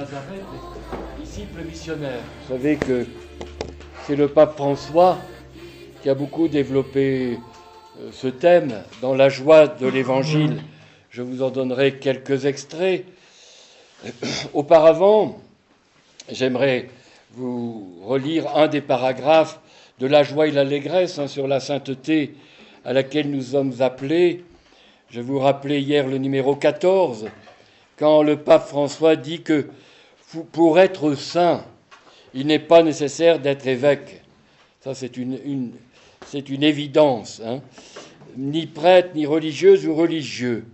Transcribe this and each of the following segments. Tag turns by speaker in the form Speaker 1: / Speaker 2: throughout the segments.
Speaker 1: Nazareth, disciple missionnaire. Vous savez que c'est le pape François qui a beaucoup développé ce thème dans la joie de l'Évangile. Je vous en donnerai quelques extraits. Auparavant, j'aimerais vous relire un des paragraphes de La joie et l'allégresse sur la sainteté à laquelle nous sommes appelés. Je vous rappelais hier le numéro 14, quand le pape François dit que pour être saint, il n'est pas nécessaire d'être évêque. Ça, c'est une évidence, hein. Ni prêtre, ni religieuse ou religieux.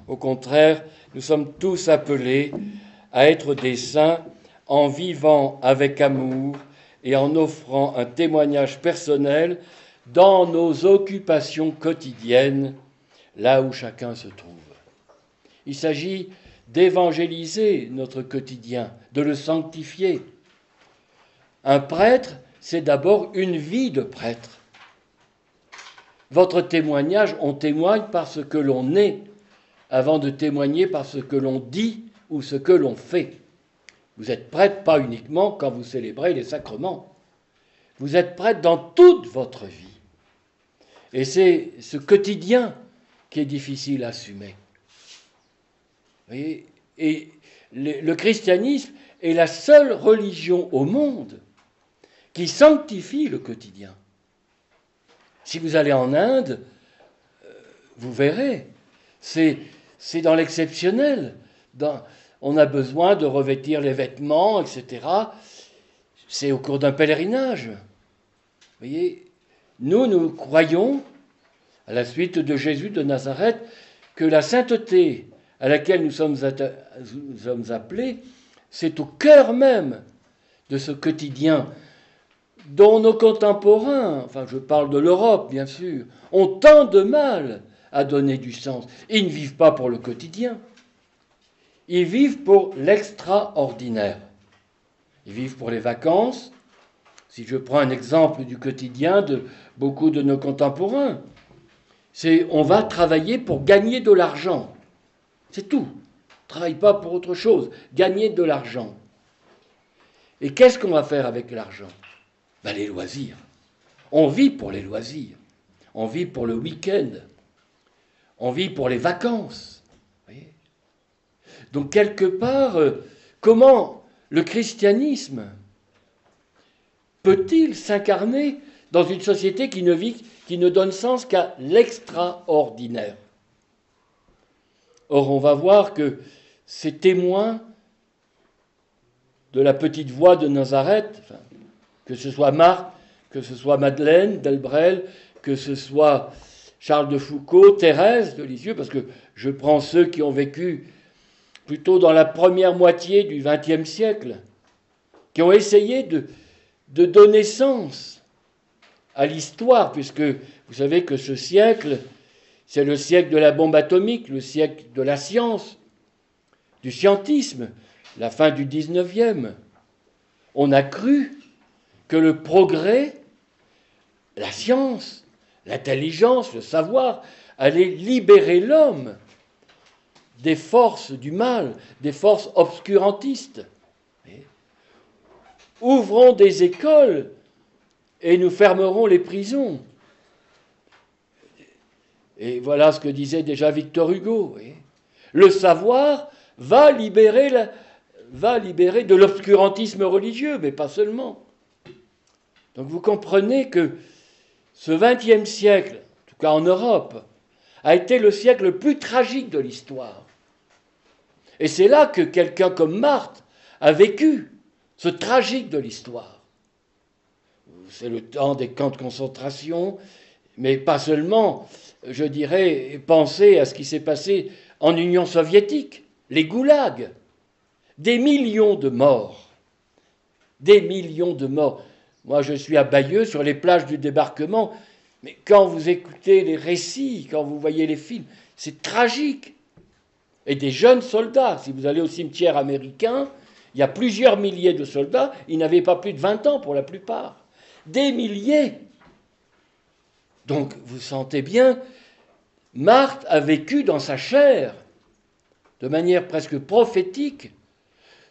Speaker 1: Au contraire, nous sommes tous appelés à être des saints en vivant avec amour et en offrant un témoignage personnel dans nos occupations quotidiennes, là où chacun se trouve. Il s'agit d'évangéliser notre quotidien, de le sanctifier. Un prêtre, c'est d'abord une vie de prêtre. Votre témoignage, on témoigne par ce que l'on est, avant de témoigner par ce que l'on dit ou ce que l'on fait. Vous êtes prêtre pas uniquement quand vous célébrez les sacrements. Vous êtes prêtre dans toute votre vie. Et c'est ce quotidien qui est difficile à assumer. Vous voyez ? Et le christianisme est la seule religion au monde qui sanctifie le quotidien. Si vous allez en Inde, vous verrez, c'est dans l'exceptionnel. On a besoin de revêtir les vêtements, etc. C'est au cours d'un pèlerinage. Vous voyez, nous croyons, à la suite de Jésus de Nazareth, que la sainteté à laquelle nous sommes appelés, c'est au cœur même de ce quotidien dont nos contemporains, enfin je parle de l'Europe bien sûr, ont tant de mal à donner du sens. Ils ne vivent pas pour le quotidien, ils vivent pour l'extraordinaire. Ils vivent pour les vacances. Si je prends un exemple du quotidien de beaucoup de nos contemporains, c'est on va travailler pour gagner de l'argent. C'est tout. On ne travaille pas pour autre chose. Gagner de l'argent. Et qu'est-ce qu'on va faire avec l'argent ? Ben, les loisirs. On vit pour les loisirs. On vit pour le week-end. On vit pour les vacances. Vous voyez ? Donc, quelque part, comment le christianisme peut-il s'incarner dans une société qui ne donne sens qu'à l'extraordinaire ? Or, on va voir que ces témoins de la petite voix de Nazareth, que ce soit Marc, que ce soit Madeleine Delbrel, que ce soit Charles de Foucauld, Thérèse de Lisieux, parce que je prends ceux qui ont vécu plutôt dans la première moitié du XXe siècle, qui ont essayé de donner sens à l'histoire, puisque vous savez que ce siècle, c'est le siècle de la bombe atomique, le siècle de la science, du scientisme, la fin du XIXe. On a cru que le progrès, la science, l'intelligence, le savoir, allait libérer l'homme des forces du mal, des forces obscurantistes. Ouvrons des écoles et nous fermerons les prisons. Et voilà ce que disait déjà Victor Hugo. Le savoir va libérer de l'obscurantisme religieux, mais pas seulement. Donc vous comprenez que ce XXe siècle, en tout cas en Europe, a été le siècle le plus tragique de l'histoire. Et c'est là que quelqu'un comme Marthe a vécu ce tragique de l'histoire. C'est le temps des camps de concentration, mais pas seulement. Je dirais, pensez à ce qui s'est passé en Union soviétique, les goulags, des millions de morts. Des millions de morts. Moi, je suis à Bayeux, sur les plages du débarquement, mais quand vous écoutez les récits, quand vous voyez les films, c'est tragique. Et des jeunes soldats, si vous allez au cimetière américain, il y a plusieurs milliers de soldats, ils n'avaient pas plus de 20 ans pour la plupart. Des milliers. Donc, vous sentez bien, Marthe a vécu dans sa chair, de manière presque prophétique,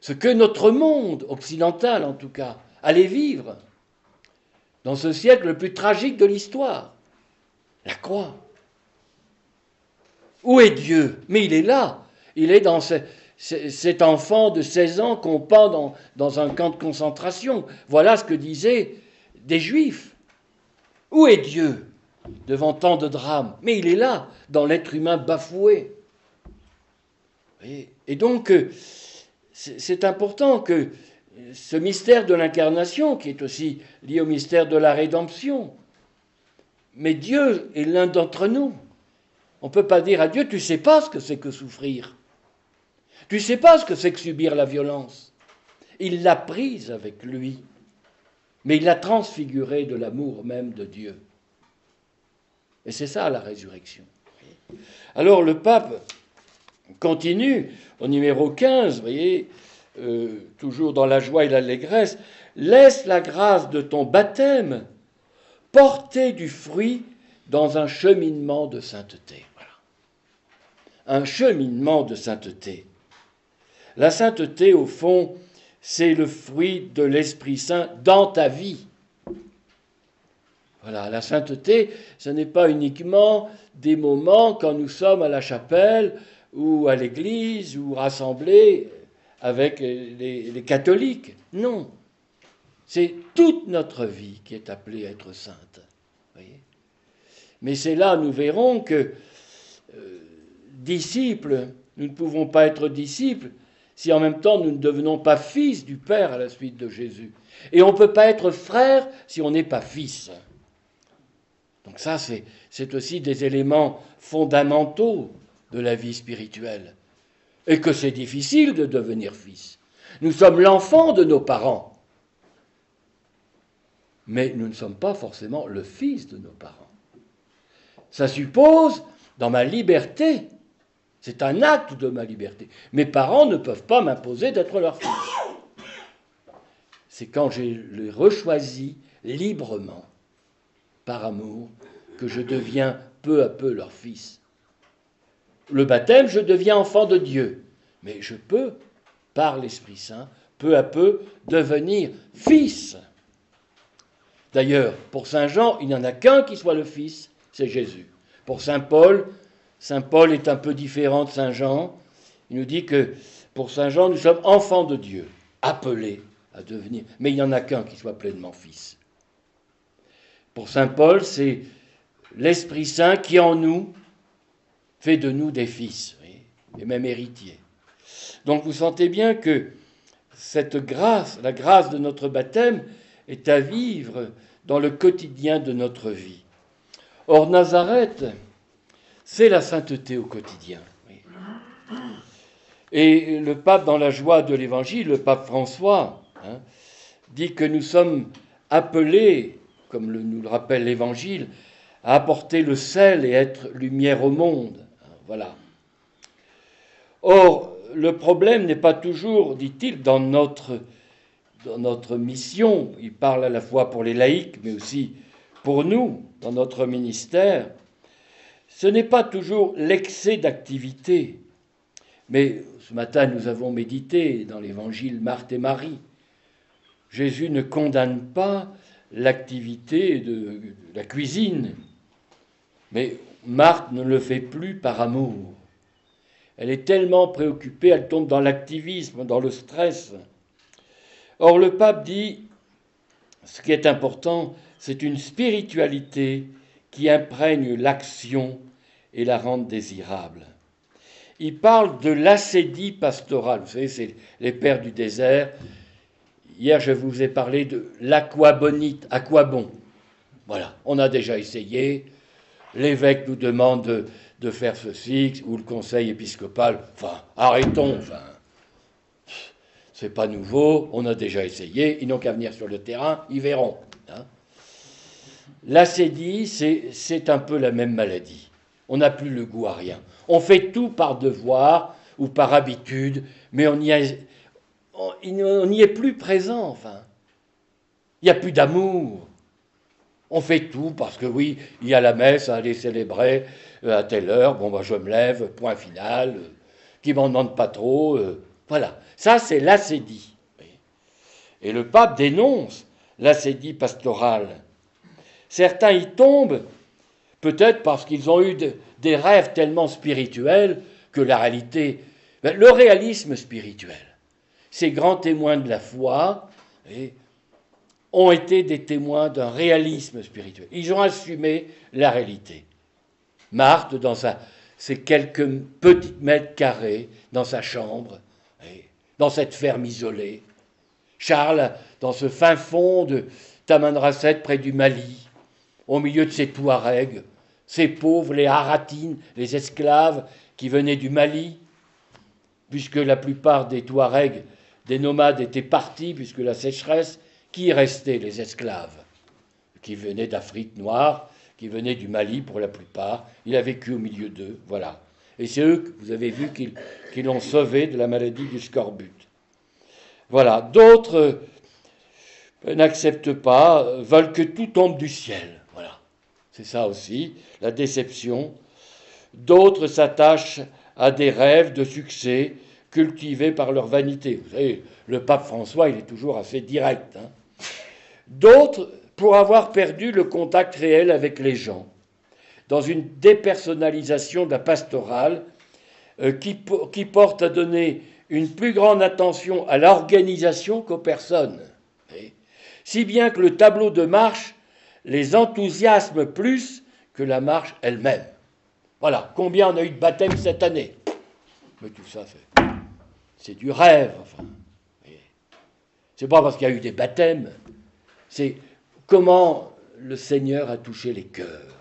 Speaker 1: ce que notre monde, occidental en tout cas, allait vivre dans ce siècle le plus tragique de l'histoire, la croix. Où est Dieu? Mais il est là. Il est dans cet enfant de 16 ans qu'on pend dans un camp de concentration. Voilà ce que disaient des Juifs. Où est Dieu devant tant de drames? Mais il est là, dans l'être humain bafoué. Et donc, c'est important que ce mystère de l'incarnation, qui est aussi lié au mystère de la rédemption, mais Dieu est l'un d'entre nous. On ne peut pas dire à Dieu, tu ne sais pas ce que c'est que souffrir. Tu ne sais pas ce que c'est que subir la violence. Il l'a prise avec lui, mais il l'a transfigurée de l'amour même de Dieu. Et c'est ça la résurrection. Alors le pape continue au numéro 15, vous voyez, toujours dans la joie et l'allégresse, laisse la grâce de ton baptême porter du fruit dans un cheminement de sainteté. Voilà. Un cheminement de sainteté. La sainteté, au fond, c'est le fruit de l'Esprit Saint dans ta vie. Voilà, la sainteté, ce n'est pas uniquement des moments quand nous sommes à la chapelle ou à l'église ou rassemblés avec les catholiques. Non, c'est toute notre vie qui est appelée à être sainte. Voyez. Mais c'est là, nous verrons que disciples, nous ne pouvons pas être disciples si en même temps nous ne devenons pas fils du Père à la suite de Jésus. Et on ne peut pas être frère si on n'est pas fils. Donc ça, c'est aussi des éléments fondamentaux de la vie spirituelle. Et que c'est difficile de devenir fils. Nous sommes l'enfant de nos parents. Mais nous ne sommes pas forcément le fils de nos parents. Ça suppose, dans ma liberté, c'est un acte de ma liberté. Mes parents ne peuvent pas m'imposer d'être leur fils. C'est quand je les rechoisis librement, par amour, que je deviens peu à peu leur fils. Le baptême, je deviens enfant de Dieu. Mais je peux, par l'Esprit Saint, peu à peu devenir fils. D'ailleurs, pour Saint Jean, il n'y en a qu'un qui soit le fils, c'est Jésus. Pour Saint Paul est un peu différent de Saint Jean. Il nous dit que pour Saint Jean, nous sommes enfants de Dieu, appelés à devenir. Mais il n'y en a qu'un qui soit pleinement fils. Pour Saint Paul, c'est l'Esprit Saint qui en nous fait de nous des fils, oui, et même héritiers. Donc vous sentez bien que cette grâce, la grâce de notre baptême, est à vivre dans le quotidien de notre vie. Or, Nazareth, c'est la sainteté au quotidien. Oui. Et le pape, dans la joie de l'Évangile, le pape François, dit que nous sommes appelés, comme nous le rappelle l'Évangile, à apporter le sel et être lumière au monde. Voilà. Or, le problème n'est pas toujours, dit-il, dans notre mission. Il parle à la fois pour les laïcs, mais aussi pour nous, dans notre ministère. Ce n'est pas toujours l'excès d'activité. Mais ce matin, nous avons médité dans l'évangile Marthe et Marie. Jésus ne condamne pas l'activité de la cuisine. Mais Marthe ne le fait plus par amour. Elle est tellement préoccupée, elle tombe dans l'activisme, dans le stress. Or, le pape dit, ce qui est important, c'est une spiritualité qui imprègne l'action et la rende désirable. Il parle de l'ascédie pastorale. Vous savez, c'est les pères du désert. Hier, je vous ai parlé de l'aquabonite. À quoi bon? Voilà, on a déjà essayé. L'évêque nous demande de faire ceci, ou le conseil épiscopal. Enfin, arrêtons, c'est pas nouveau, on a déjà essayé, ils n'ont qu'à venir sur le terrain, ils verront. L'acédie, c'est un peu la même maladie. On n'a plus le goût à rien. On fait tout par devoir ou par habitude, mais on n'y est plus présent, enfin. Il n'y a plus d'amour. On fait tout parce que oui, il y a la messe à aller célébrer à telle heure, bon, je me lève, point final, qui m'en demande pas trop, Voilà, ça c'est l'ascédie. Et le pape dénonce l'ascédie pastorale. Certains y tombent, peut-être parce qu'ils ont eu des rêves tellement spirituels que la réalité... Le réalisme spirituel, ces grands témoins de la foi ont été des témoins d'un réalisme spirituel. Ils ont assumé la réalité. Marthe, dans ses quelques petits mètres carrés, dans sa chambre, dans cette ferme isolée. Charles, dans ce fin fond de Tamanrasset, près du Mali, au milieu de ces Touaregs, ces pauvres, les Haratines, les esclaves qui venaient du Mali, puisque la plupart des Touaregs, des nomades, étaient partis, puisque la sécheresse, qui restait? Les esclaves, qui venaient d'Afrique noire, qui venaient du Mali pour la plupart. Il a vécu au milieu d'eux, voilà. Et c'est eux que vous avez vu qui l'ont sauvé de la maladie du scorbut. Voilà. D'autres n'acceptent pas, veulent que tout tombe du ciel. Voilà. C'est ça aussi, la déception. D'autres s'attachent à des rêves de succès cultivés par leur vanité. Vous savez, le pape François, il est toujours assez direct. Hein. D'autres, pour avoir perdu le contact réel avec les gens, dans une dépersonnalisation de la pastorale qui porte à donner une plus grande attention à l'organisation qu'aux personnes. Si bien que le tableau de marche les enthousiasme plus que la marche elle-même. Voilà, combien on a eu de baptêmes cette année? Mais tout ça, c'est du rêve. Enfin. C'est pas parce qu'il y a eu des baptêmes, c'est comment le Seigneur a touché les cœurs.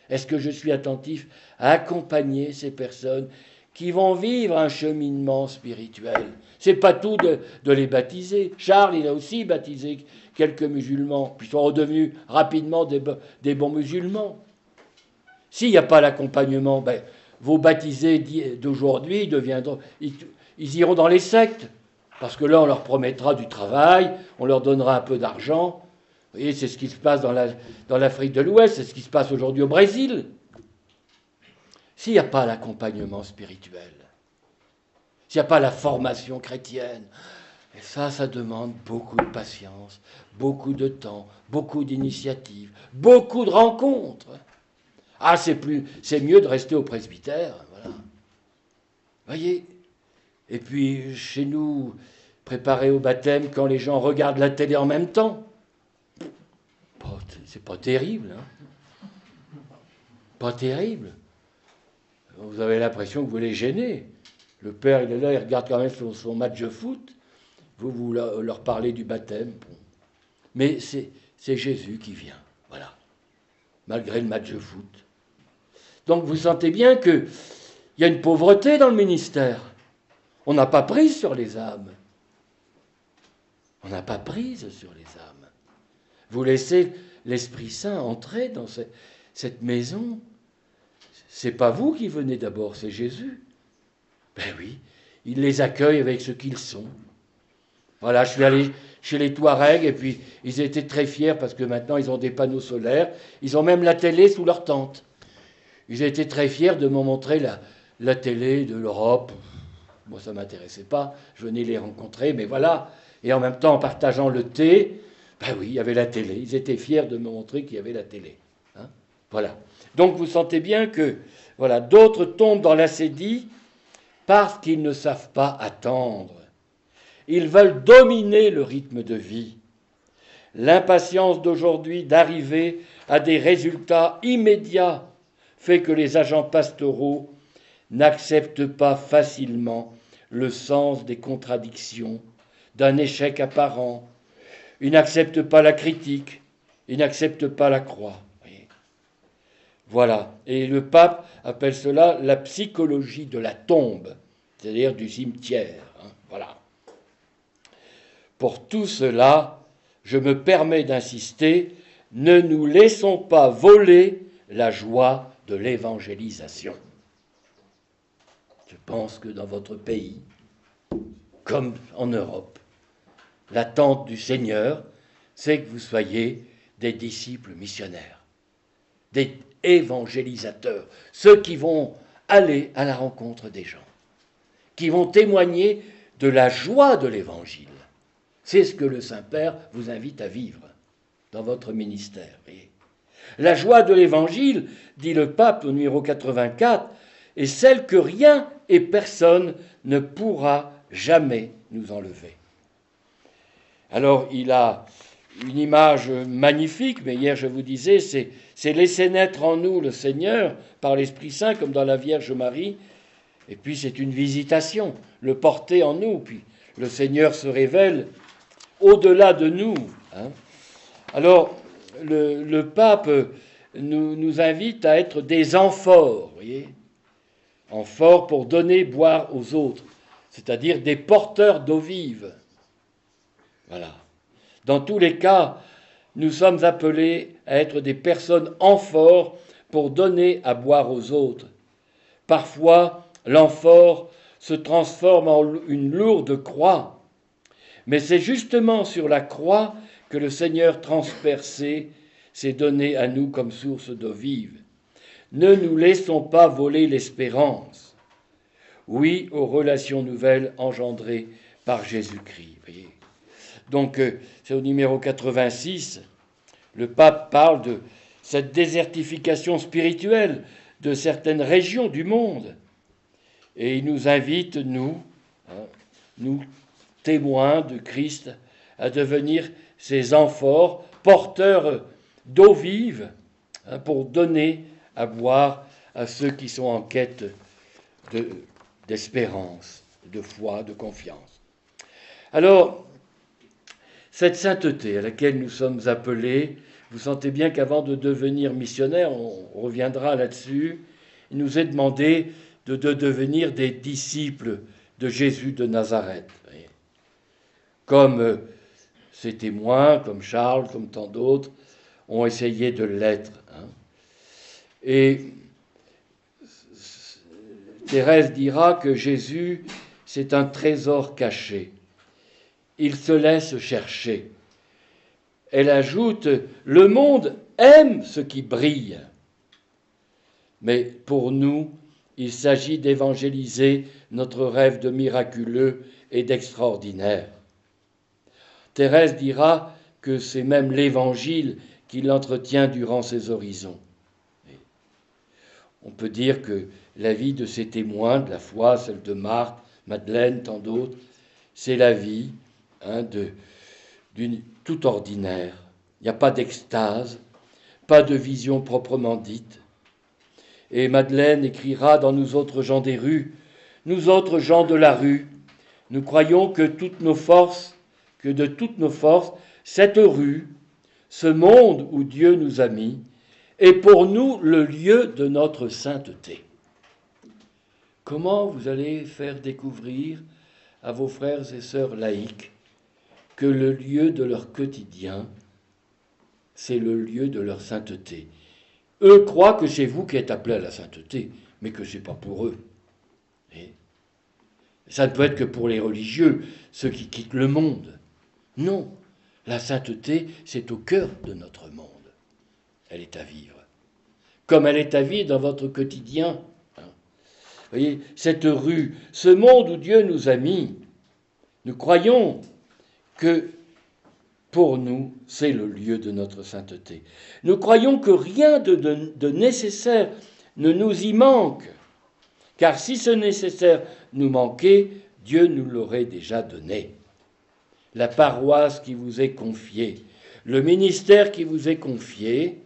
Speaker 1: Est-ce que je suis attentif à accompagner ces personnes qui vont vivre un cheminement spirituel? C'est pas tout de les baptiser. Charles, il a aussi baptisé quelques musulmans, puis ils sont redevenus rapidement des bons musulmans. S'il n'y a pas l'accompagnement, vos baptisés d'aujourd'hui deviendront... Ils iront dans les sectes, parce que là, on leur promettra du travail, on leur donnera un peu d'argent. Vous voyez, c'est ce qui se passe dans l'Afrique de l'Ouest, c'est ce qui se passe aujourd'hui au Brésil. S'il n'y a pas l'accompagnement spirituel, s'il n'y a pas la formation chrétienne, et ça demande beaucoup de patience, beaucoup de temps, beaucoup d'initiatives, beaucoup de rencontres. Ah, c'est mieux de rester au presbytère, voilà. Voyez. Et puis, chez nous, préparer au baptême quand les gens regardent la télé en même temps. C'est pas terrible, hein. Pas terrible. Vous avez l'impression que vous les gênez. Le père, il est là, il regarde quand même son match de foot. Vous leur parlez du baptême. Bon. Mais c'est Jésus qui vient, voilà. Malgré le match de foot. Donc vous sentez bien qu'il y a une pauvreté dans le ministère. On n'a pas prise sur les âmes. On n'a pas prise sur les âmes. Vous laissez l'Esprit Saint entrer dans cette maison. C'est pas vous qui venez d'abord, c'est Jésus. Ben oui, il les accueille avec ce qu'ils sont. Voilà, je suis allé chez les Touaregs et puis ils étaient très fiers parce que maintenant ils ont des panneaux solaires. Ils ont même la télé sous leur tente. Ils étaient très fiers de me montrer la télé de l'Europe. Moi, ça ne m'intéressait pas. Je venais les rencontrer, mais voilà. Et en même temps, en partageant le thé, ben oui, il y avait la télé. Ils étaient fiers de me montrer qu'il y avait la télé. Hein, voilà. Donc vous sentez bien que voilà, d'autres tombent dans l'ascédie parce qu'ils ne savent pas attendre. Ils veulent dominer le rythme de vie. L'impatience d'aujourd'hui d'arriver à des résultats immédiats fait que les agents pastoraux n'acceptent pas facilement le sens des contradictions, d'un échec apparent. Ils n'acceptent pas la critique, ils n'acceptent pas la croix. Voilà. Et le pape appelle cela la psychologie de la tombe, c'est-à-dire du cimetière. Voilà. Pour tout cela, je me permets d'insister, ne nous laissons pas voler la joie de l'évangélisation. Je pense que dans votre pays, comme en Europe, l'attente du Seigneur, c'est que vous soyez des disciples missionnaires, des évangélisateurs, ceux qui vont aller à la rencontre des gens, qui vont témoigner de la joie de l'Évangile. C'est ce que le Saint-Père vous invite à vivre dans votre ministère. Voyez. La joie de l'Évangile, dit le pape au numéro 84, est celle que rien et personne ne pourra jamais nous enlever. Alors, il a une image magnifique, mais hier je vous disais, c'est laisser naître en nous le Seigneur par l'Esprit Saint, comme dans la Vierge Marie, et puis c'est une visitation, le porter en nous, puis le Seigneur se révèle au-delà de nous. Hein. Alors, le pape nous invite à être des amphores, voyez, amphores pour donner boire aux autres, c'est-à-dire des porteurs d'eau vive. Voilà. Dans tous les cas, nous sommes appelés à être des personnes amphores pour donner à boire aux autres. Parfois, l'amphore se transforme en une lourde croix, mais c'est justement sur la croix que le Seigneur transpercé s'est donné à nous comme source d'eau vive. Ne nous laissons pas voler l'espérance. Oui aux relations nouvelles engendrées par Jésus-Christ. Voyez. Donc, c'est au numéro 86, le pape parle de cette désertification spirituelle de certaines régions du monde. Et il nous invite, nous témoins de Christ, à devenir ces amphores, porteurs d'eau vive, pour donner à boire à ceux qui sont en quête d'espérance, de foi, de confiance. Alors, cette sainteté à laquelle nous sommes appelés, vous sentez bien qu'avant de devenir missionnaire, on reviendra là-dessus, il nous est demandé de devenir des disciples de Jésus de Nazareth. Comme ses témoins, comme Charles, comme tant d'autres, ont essayé de l'être. Et Thérèse dira que Jésus, c'est un trésor caché. Il se laisse chercher. Elle ajoute, le monde aime ce qui brille. Mais pour nous, il s'agit d'évangéliser notre rêve de miraculeux et d'extraordinaire. Thérèse dira que c'est même l'Évangile qui l'entretient durant ses horizons. On peut dire que la vie de ces témoins de la foi, celle de Marthe, Madeleine, tant d'autres, c'est la vie d'une tout ordinaire. Il n'y a pas d'extase, pas de vision proprement dite. Et Madeleine écrira dans Nous autres gens des rues, nous autres gens de la rue, nous croyons que de toutes nos forces, cette rue, ce monde où Dieu nous a mis, est pour nous le lieu de notre sainteté. Comment vous allez faire découvrir à vos frères et sœurs laïcs que le lieu de leur quotidien, c'est le lieu de leur sainteté? Eux croient que c'est vous qui êtes appelés à la sainteté, mais que ce n'est pas pour eux. Et ça ne peut être que pour les religieux, ceux qui quittent le monde. Non, la sainteté, c'est au cœur de notre monde. Elle est à vivre. Comme elle est à vivre dans votre quotidien. Vous voyez, cette rue, ce monde où Dieu nous a mis, nous croyons que pour nous, c'est le lieu de notre sainteté. Nous croyons que rien de nécessaire ne nous y manque, car si ce nécessaire nous manquait, Dieu nous l'aurait déjà donné. La paroisse qui vous est confiée, le ministère qui vous est confié,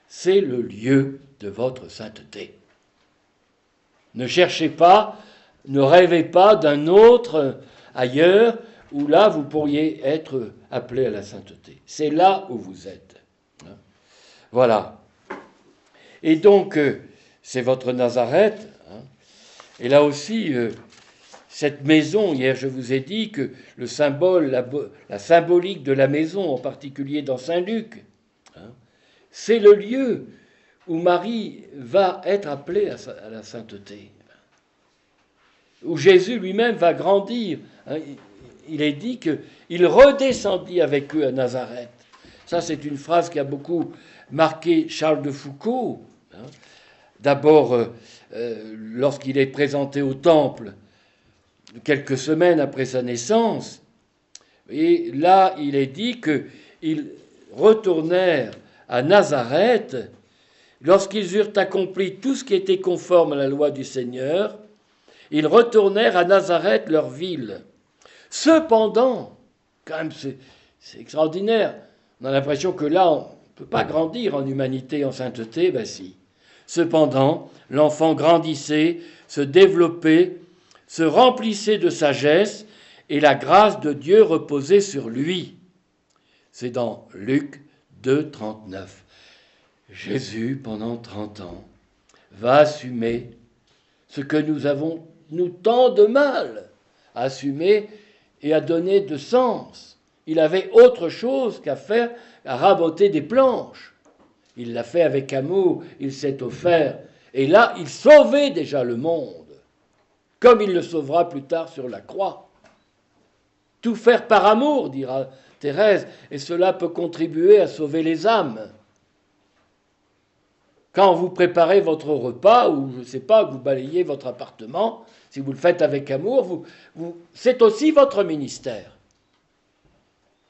Speaker 1: c'est le lieu de votre sainteté. Ne cherchez pas, ne rêvez pas d'un autre ailleurs où là vous pourriez être appelé à la sainteté. C'est là où vous êtes. Voilà. Et donc, c'est votre Nazareth. Et là aussi, cette maison, hier je vous ai dit que le symbole, la symbolique de la maison, en particulier dans Saint-Luc, c'est le lieu où Marie va être appelée à la sainteté, où Jésus lui-même va grandir. Il est dit qu'il redescendit avec eux à Nazareth. Ça, c'est une phrase qui a beaucoup marqué Charles de Foucault. D'abord, lorsqu'il est présenté au temple, quelques semaines après sa naissance. Et là, il est dit qu'ils retournèrent à Nazareth lorsqu'ils eurent accompli tout ce qui était conforme à la loi du Seigneur. Ils retournèrent à Nazareth, leur ville. Cependant, quand même, c'est extraordinaire. On a l'impression que là, on ne peut pas grandir en humanité, en sainteté. Ben si. Cependant, l'enfant grandissait, se développait, se remplissait de sagesse, et la grâce de Dieu reposait sur lui. C'est dans Luc 2, 39. Jésus, pendant 30 ans, va assumer ce que nous avons, nous, tant de mal à assumer et à donner de sens. Il avait autre chose qu'à faire, à raboter des planches. Il l'a fait avec amour, il s'est offert. Et là, il sauvait déjà le monde, comme il le sauvera plus tard sur la croix. Tout faire par amour, dira Thérèse, et cela peut contribuer à sauver les âmes. Quand vous préparez votre repas, ou je ne sais pas, vous balayez votre appartement, si vous le faites avec amour, c'est aussi votre ministère.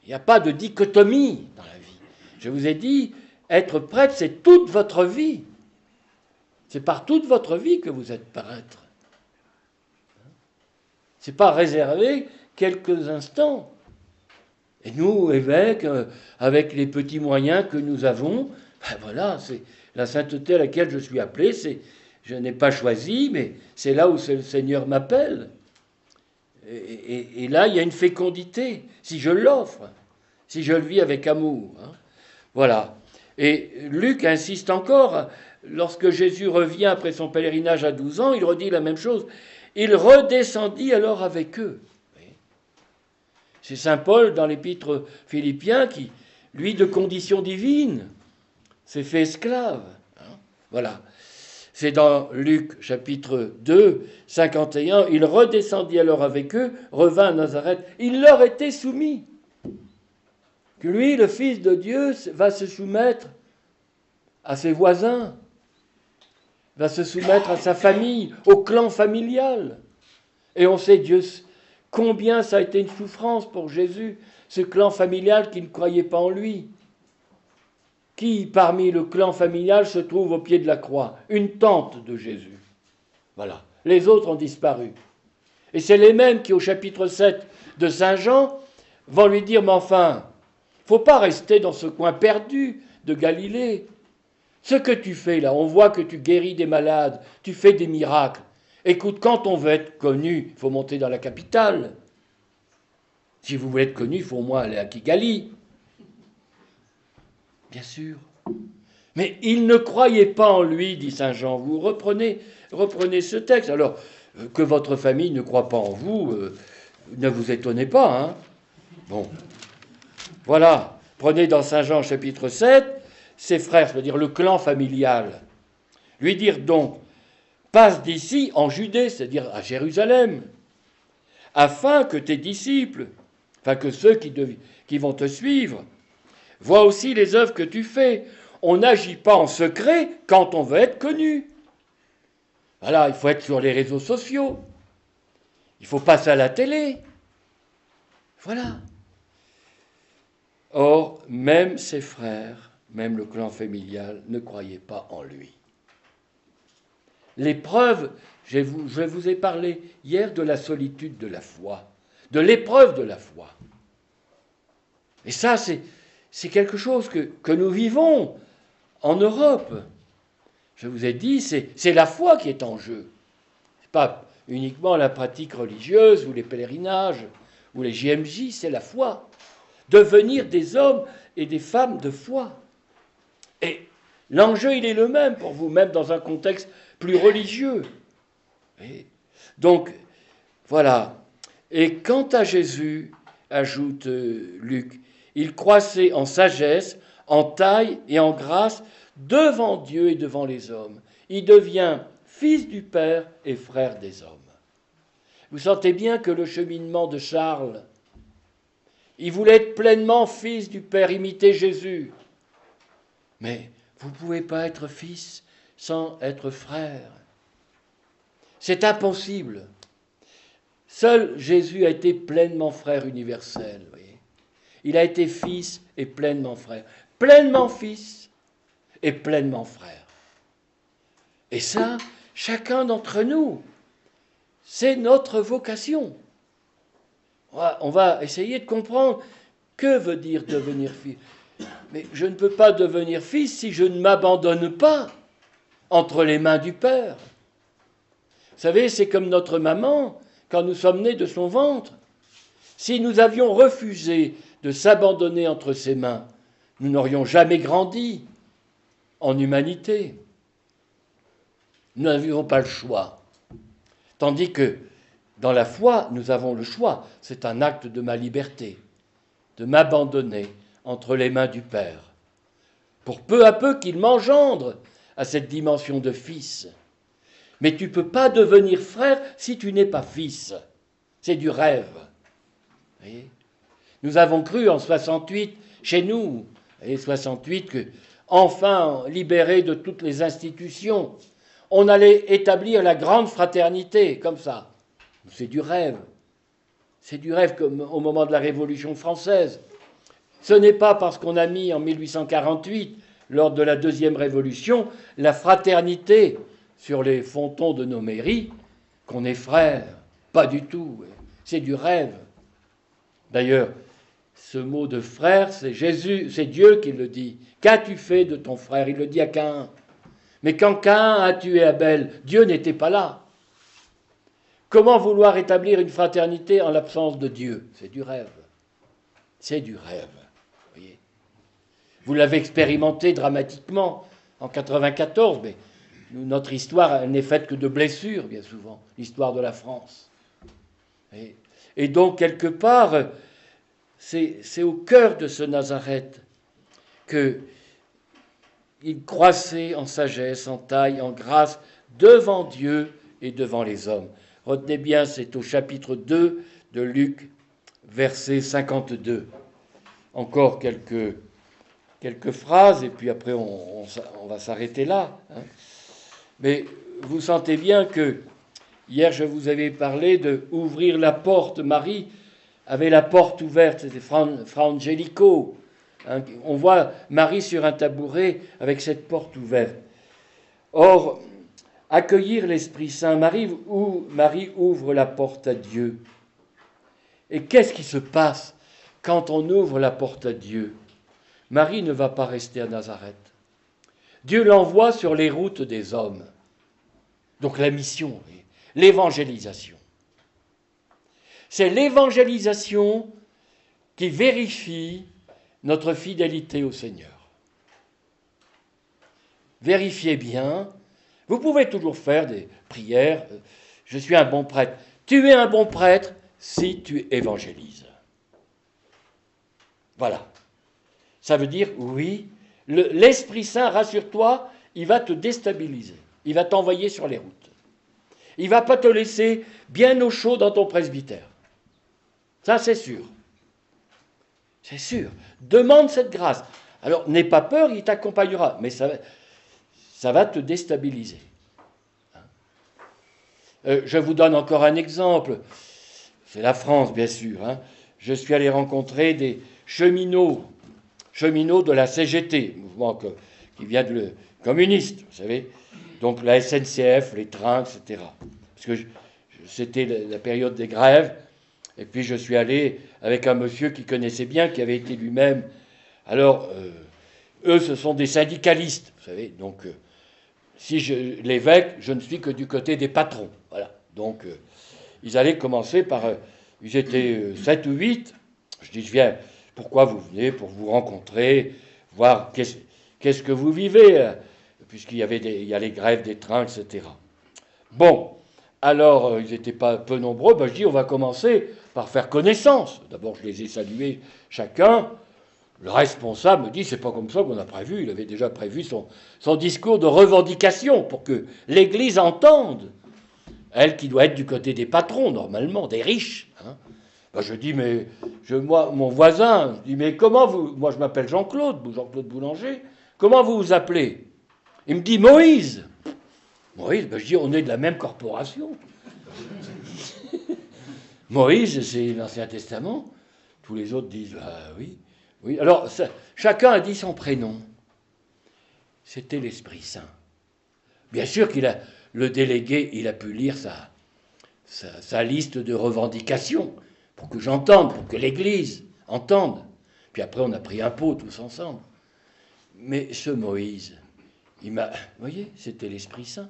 Speaker 1: Il n'y a pas de dichotomie dans la vie. Je vous ai dit, être prêtre, c'est toute votre vie. C'est par toute votre vie que vous êtes prêtre. Ce n'est pas réservé quelques instants. Et nous, évêques, avec les petits moyens que nous avons, ben voilà, c'est la sainteté à laquelle je suis appelé, je n'ai pas choisi, mais c'est là où le Seigneur m'appelle. Et là, il y a une fécondité, si je l'offre, si je le vis avec amour. Hein. Voilà. Et Luc insiste encore, lorsque Jésus revient après son pèlerinage à 12 ans, il redit la même chose. Il redescendit alors avec eux. C'est saint Paul dans l'épître Philippiens qui, lui, de condition divine, s'est fait esclave. Voilà. C'est dans Luc chapitre 2, 51. Il redescendit alors avec eux, revint à Nazareth. Il leur était soumis. Que lui, le Fils de Dieu, va se soumettre à ses voisins, va se soumettre à sa famille, au clan familial. Et on sait, Dieu, combien ça a été une souffrance pour Jésus, ce clan familial qui ne croyait pas en lui. Qui, parmi le clan familial, se trouve au pied de la croix? Une tante de Jésus. Voilà. Les autres ont disparu. Et c'est les mêmes qui, au chapitre 7 de Saint Jean, vont lui dire, mais enfin, il ne faut pas rester dans ce coin perdu de Galilée. Ce que tu fais là, on voit que tu guéris des malades, tu fais des miracles. Écoute, quand on veut être connu, il faut monter dans la capitale. Si vous voulez être connu, il faut au moins aller à Kigali. Bien sûr. Mais il ne croyait pas en lui, dit saint Jean. Vous reprenez ce texte. Alors, que votre famille ne croit pas en vous, ne vous étonnez pas. Hein. Bon. Voilà. Prenez dans saint Jean chapitre 7, ses frères, c'est-à-dire le clan familial. Lui dire donc, passe d'ici en Judée, c'est-à-dire à Jérusalem, afin que tes disciples, enfin que ceux qui vont te suivre, voient aussi les œuvres que tu fais. On n'agit pas en secret quand on veut être connu. Voilà, il faut être sur les réseaux sociaux. Il faut passer à la télé. Voilà. Or, même ses frères, même le clan familial, ne croyaient pas en lui. L'épreuve, je vous ai parlé hier de la solitude de la foi, de l'épreuve de la foi. Et ça, c'est quelque chose que nous vivons en Europe. Je vous ai dit, c'est la foi qui est en jeu. Ce n'est pas uniquement la pratique religieuse ou les pèlerinages ou les JMJ, c'est la foi. Devenir des hommes et des femmes de foi. Et l'enjeu, il est le même pour vous, même dans un contexte plus religieux. Et donc, voilà. Et quant à Jésus, ajoute Luc, il croissait en sagesse, en taille et en grâce devant Dieu et devant les hommes. Il devient fils du Père et frère des hommes. Vous sentez bien que le cheminement de Charles, il voulait être pleinement fils du Père, imiter Jésus. Mais vous ne pouvez pas être fils sans être frère. C'est impossible. Seul Jésus a été pleinement frère universel. Vous voyez. Il a été fils et pleinement frère. Pleinement fils et pleinement frère. Et ça, chacun d'entre nous, c'est notre vocation. On va essayer de comprendre que veut dire devenir fils. Mais je ne peux pas devenir fils si je ne m'abandonne pas entre les mains du Père. Vous savez, c'est comme notre maman, quand nous sommes nés de son ventre. Si nous avions refusé de s'abandonner entre ses mains, nous n'aurions jamais grandi en humanité. Nous n'avions pas le choix. Tandis que dans la foi, nous avons le choix. C'est un acte de ma liberté, de m'abandonner entre les mains du Père, pour peu à peu qu'il m'engendre à cette dimension de fils. Mais tu ne peux pas devenir frère si tu n'es pas fils. C'est du rêve. Vous voyez ? Nous avons cru en 68, chez nous, et 68, que, enfin libérés de toutes les institutions, on allait établir la grande fraternité, comme ça. C'est du rêve. C'est du rêve comme au moment de la Révolution française. Ce n'est pas parce qu'on a mis en 1848, lors de la deuxième révolution, la fraternité sur les frontons de nos mairies qu'on est frères. Pas du tout. C'est du rêve. D'ailleurs, ce mot de frère, c'est Jésus, c'est Dieu qui le dit. Qu'as-tu fait de ton frère ? Il le dit à Caïn. Mais quand Caïn a tué Abel, Dieu n'était pas là. Comment vouloir établir une fraternité en l'absence de Dieu ? C'est du rêve. C'est du rêve. Voyez. Vous l'avez expérimenté dramatiquement en 1994, mais notre histoire n'est faite que de blessures, bien souvent, l'histoire de la France. Et donc, quelque part, c'est au cœur de ce Nazareth qu'il croissait en sagesse, en taille, en grâce, devant Dieu et devant les hommes. Retenez bien, c'est au chapitre 2 de Luc, verset 52. Encore quelques phrases, et puis après on va s'arrêter là. Hein. Mais vous sentez bien que, hier je vous avais parlé de ouvrir la porte. Marie avait la porte ouverte, c'était Fra Angelico. Hein. On voit Marie sur un tabouret avec cette porte ouverte. Or, accueillir l'Esprit Saint, Marie ouvre la porte à Dieu. Et qu'est-ce qui se passe quand on ouvre la porte à Dieu ? Marie ne va pas rester à Nazareth. Dieu l'envoie sur les routes des hommes. Donc la mission, l'évangélisation. C'est l'évangélisation qui vérifie notre fidélité au Seigneur. Vérifiez bien. Vous pouvez toujours faire des prières. Je suis un bon prêtre. Tu es un bon prêtre si tu évangélises. Voilà. Ça veut dire, oui, l'Esprit Saint, rassure-toi, il va te déstabiliser. Il va t'envoyer sur les routes. Il ne va pas te laisser bien au chaud dans ton presbytère. Ça, c'est sûr. C'est sûr. Demande cette grâce. Alors, n'aie pas peur, il t'accompagnera. Mais ça va te déstabiliser. Je vous donne encore un exemple. C'est la France, bien sûr. Hein. Je suis allé rencontrer des cheminots de la CGT, mouvement qui vient de communiste, vous savez. Donc la SNCF, les trains, etc. Parce que c'était la période des grèves. Et puis je suis allé avec un monsieur qui connaissait bien, qui avait été lui-même. Alors, eux, ce sont des syndicalistes, vous savez. Donc, si l'évêque, je ne suis que du côté des patrons. Voilà. Donc, ils allaient commencer par... ils étaient 7 ou 8. Je dis, je viens... Pourquoi vous venez ? Pour vous rencontrer, voir qu'est-ce que vous vivez, puisqu'il y a les grèves des trains, etc. Bon, alors, ils n'étaient pas peu nombreux. Je dis, on va commencer par faire connaissance. D'abord, je les ai salués chacun. Le responsable me dit, c'est pas comme ça qu'on a prévu. Il avait déjà prévu son discours de revendication pour que l'Église entende. Elle qui doit être du côté des patrons, normalement, des riches, hein. Je dis, mais moi, mon voisin, je dis, mais comment vous... Moi, je m'appelle Jean-Claude Boulanger. Comment vous vous appelez ? Il me dit, Moïse. Moïse, je dis, on est de la même corporation. Moïse, c'est l'Ancien Testament. Tous les autres disent, oui, oui. Alors, chacun a dit son prénom. C'était l'Esprit Saint. Bien sûr le délégué, il a pu lire sa liste de revendications pour que j'entende, pour que l'Église entende. Puis après, on a pris un pot tous ensemble. Mais ce Moïse, vous voyez, c'était l'Esprit Saint.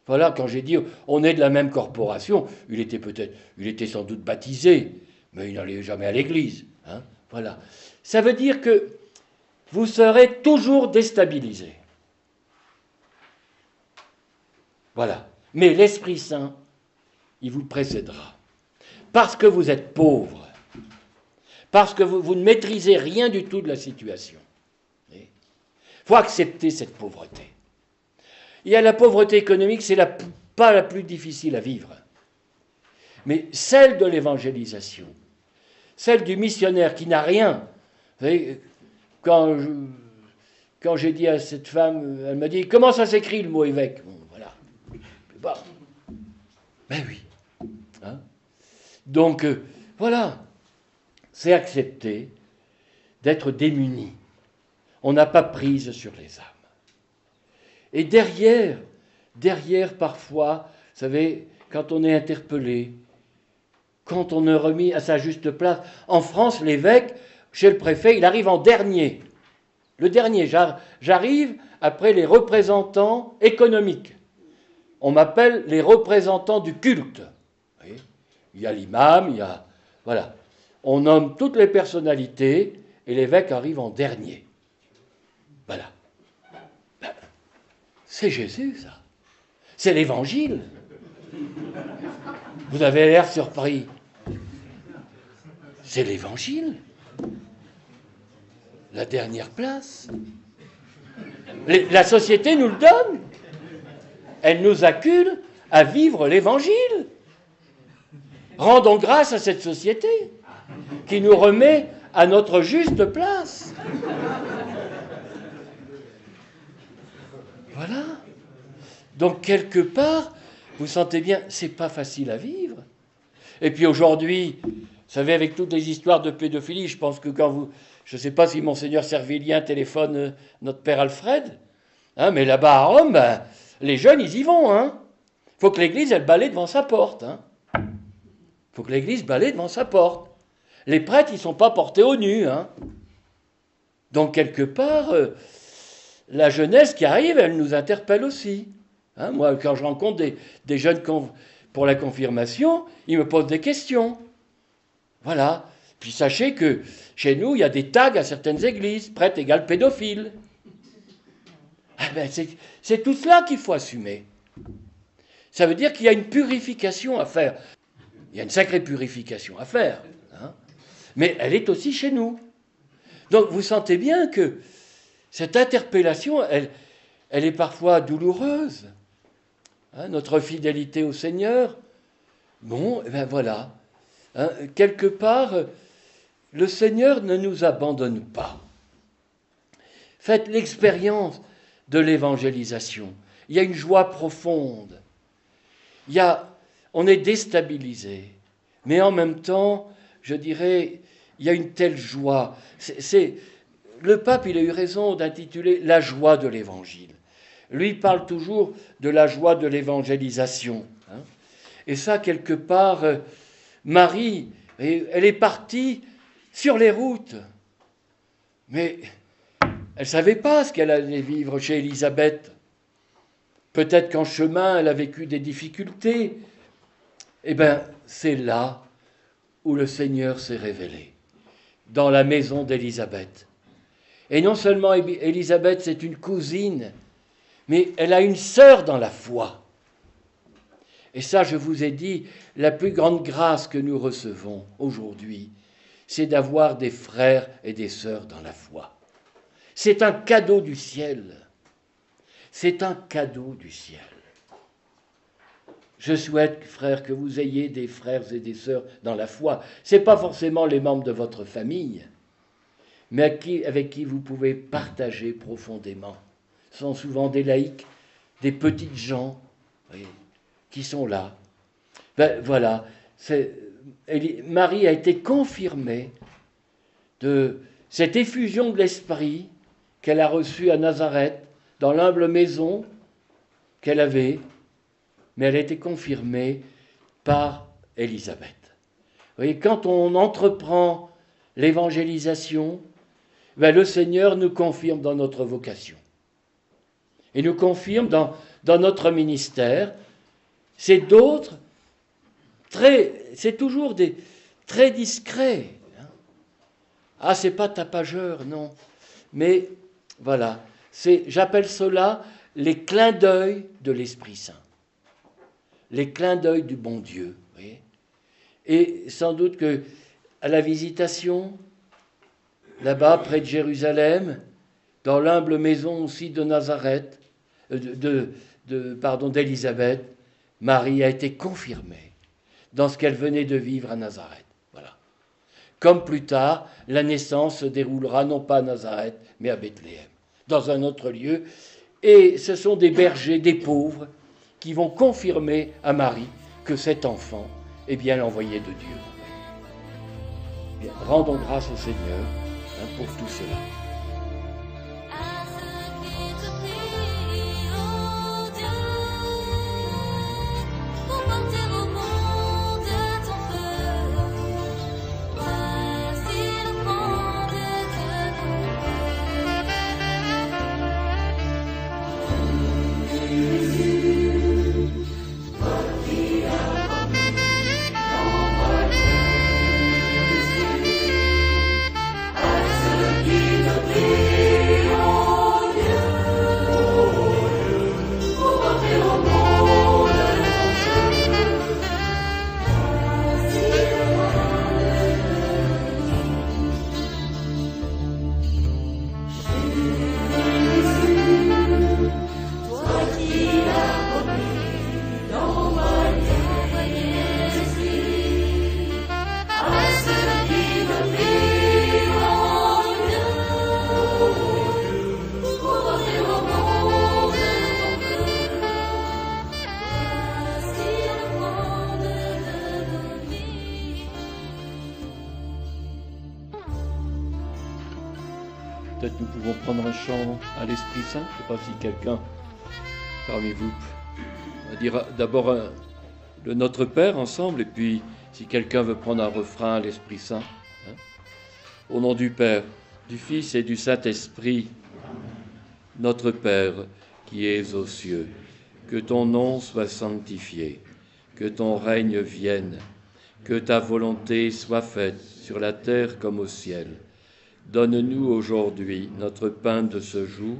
Speaker 1: Voilà, quand j'ai dit, on est de la même corporation, il était sans doute baptisé, mais il n'allait jamais à l'église. Hein, voilà. Ça veut dire que vous serez toujours déstabilisé. Voilà. Mais l'Esprit Saint, il vous précédera. Parce que vous êtes pauvre, parce que vous ne maîtrisez rien du tout de la situation. Il faut accepter cette pauvreté. Il y a la pauvreté économique, c'est pas la plus difficile à vivre. Mais celle de l'évangélisation, celle du missionnaire qui n'a rien. Vous savez, quand j'ai dit à cette femme, elle m'a dit, comment ça s'écrit le mot évêque? Bon, voilà. Ben oui. Hein? Donc, voilà. C'est accepter d'être démuni. On n'a pas prise sur les âmes. Et derrière, parfois, vous savez, quand on est interpellé, quand on est remis à sa juste place, en France, l'évêque, chez le préfet, il arrive en dernier. Le dernier, j'arrive après les représentants économiques. On m'appelle les représentants du culte. Vous voyez, il y a l'imam, il y a... Voilà. On nomme toutes les personnalités et l'évêque arrive en dernier. Voilà. C'est Jésus, ça. C'est l'Évangile. Vous avez l'air surpris. C'est l'Évangile. La dernière place. La société nous le donne. Elle nous accule à vivre l'Évangile. Rendons grâce à cette société qui nous remet à notre juste place. Voilà. Donc, quelque part, vous sentez bien, c'est pas facile à vivre. Et puis aujourd'hui, vous savez, avec toutes les histoires de pédophilie, je pense que je ne sais pas si Monseigneur Servilien téléphone notre père Alfred, hein, mais là-bas à Rome, ben, les jeunes, ils y vont. Hein. Faut que l'Église, elle balaye devant sa porte. Hein. Faut que l'Église balaye devant sa porte. Les prêtres, ils ne sont pas portés au nu. Hein. Donc, quelque part... la jeunesse qui arrive, elle nous interpelle aussi. Hein, moi, quand je rencontre des jeunes pour la confirmation, ils me posent des questions. Voilà. Puis sachez que chez nous, il y a des tags à certaines églises, prêtre égale pédophile. Ah ben, c'est tout cela qu'il faut assumer. Ça veut dire qu'il y a une purification à faire. Il y a une sacrée purification à faire. Hein, mais elle est aussi chez nous. Donc vous sentez bien que cette interpellation, elle est parfois douloureuse. Hein, notre fidélité au Seigneur, bon, eh bien voilà. Hein, quelque part, le Seigneur ne nous abandonne pas. Faites l'expérience de l'évangélisation. Il y a une joie profonde. On est déstabilisé. Mais en même temps, je dirais, il y a une telle joie. Le pape, il a eu raison d'intituler « La joie de l'Évangile ». Lui, il parle toujours de la joie de l'évangélisation. Hein. Et ça, quelque part, Marie, elle est partie sur les routes. Mais elle ne savait pas ce qu'elle allait vivre chez Élisabeth. Peut-être qu'en chemin, elle a vécu des difficultés. Eh bien, c'est là où le Seigneur s'est révélé, dans la maison d'Élisabeth. Et non seulement Élisabeth, c'est une cousine, mais elle a une sœur dans la foi. Et ça, je vous ai dit, la plus grande grâce que nous recevons aujourd'hui, c'est d'avoir des frères et des sœurs dans la foi. C'est un cadeau du ciel. C'est un cadeau du ciel. Je souhaite, frères, que vous ayez des frères et des sœurs dans la foi. Ce n'est pas forcément les membres de votre famille, mais avec qui vous pouvez partager profondément. Ce sont souvent des laïcs, des petites gens, qui sont là. Ben voilà, Marie a été confirmée de cette effusion de l'Esprit qu'elle a reçue à Nazareth, dans l'humble maison qu'elle avait, mais elle a été confirmée par Élisabeth. Vous voyez, quand on entreprend l'évangélisation, ben le Seigneur nous confirme dans notre vocation. Il nous confirme dans notre ministère. C'est d'autres, c'est toujours très discret. Ah, c'est pas tapageur, non. Mais voilà, j'appelle cela les clins d'œil de l'Esprit Saint. Les clins d'œil du bon Dieu. Vous voyez. Et sans doute que à la visitation, là-bas, près de Jérusalem, dans l'humble maison aussi de Nazareth, d'Élisabeth, Marie a été confirmée dans ce qu'elle venait de vivre à Nazareth. Voilà. Comme plus tard, la naissance se déroulera non pas à Nazareth, mais à Bethléem, dans un autre lieu. Et ce sont des bergers, des pauvres, qui vont confirmer à Marie que cet enfant est bien l'envoyé de Dieu. Bien, rendons grâce au Seigneur pour tout cela. Peut-être nous pouvons prendre un chant à l'Esprit Saint. Je ne sais pas si quelqu'un parmi vous va dire d'abord le Notre Père ensemble, et puis si quelqu'un veut prendre un refrain à l'Esprit Saint. Au nom du Père, du Fils et du Saint-Esprit, Notre Père qui es aux cieux, que ton nom soit sanctifié, que ton règne vienne, que ta volonté soit faite sur la terre comme au ciel. Donne-nous aujourd'hui notre pain de ce jour.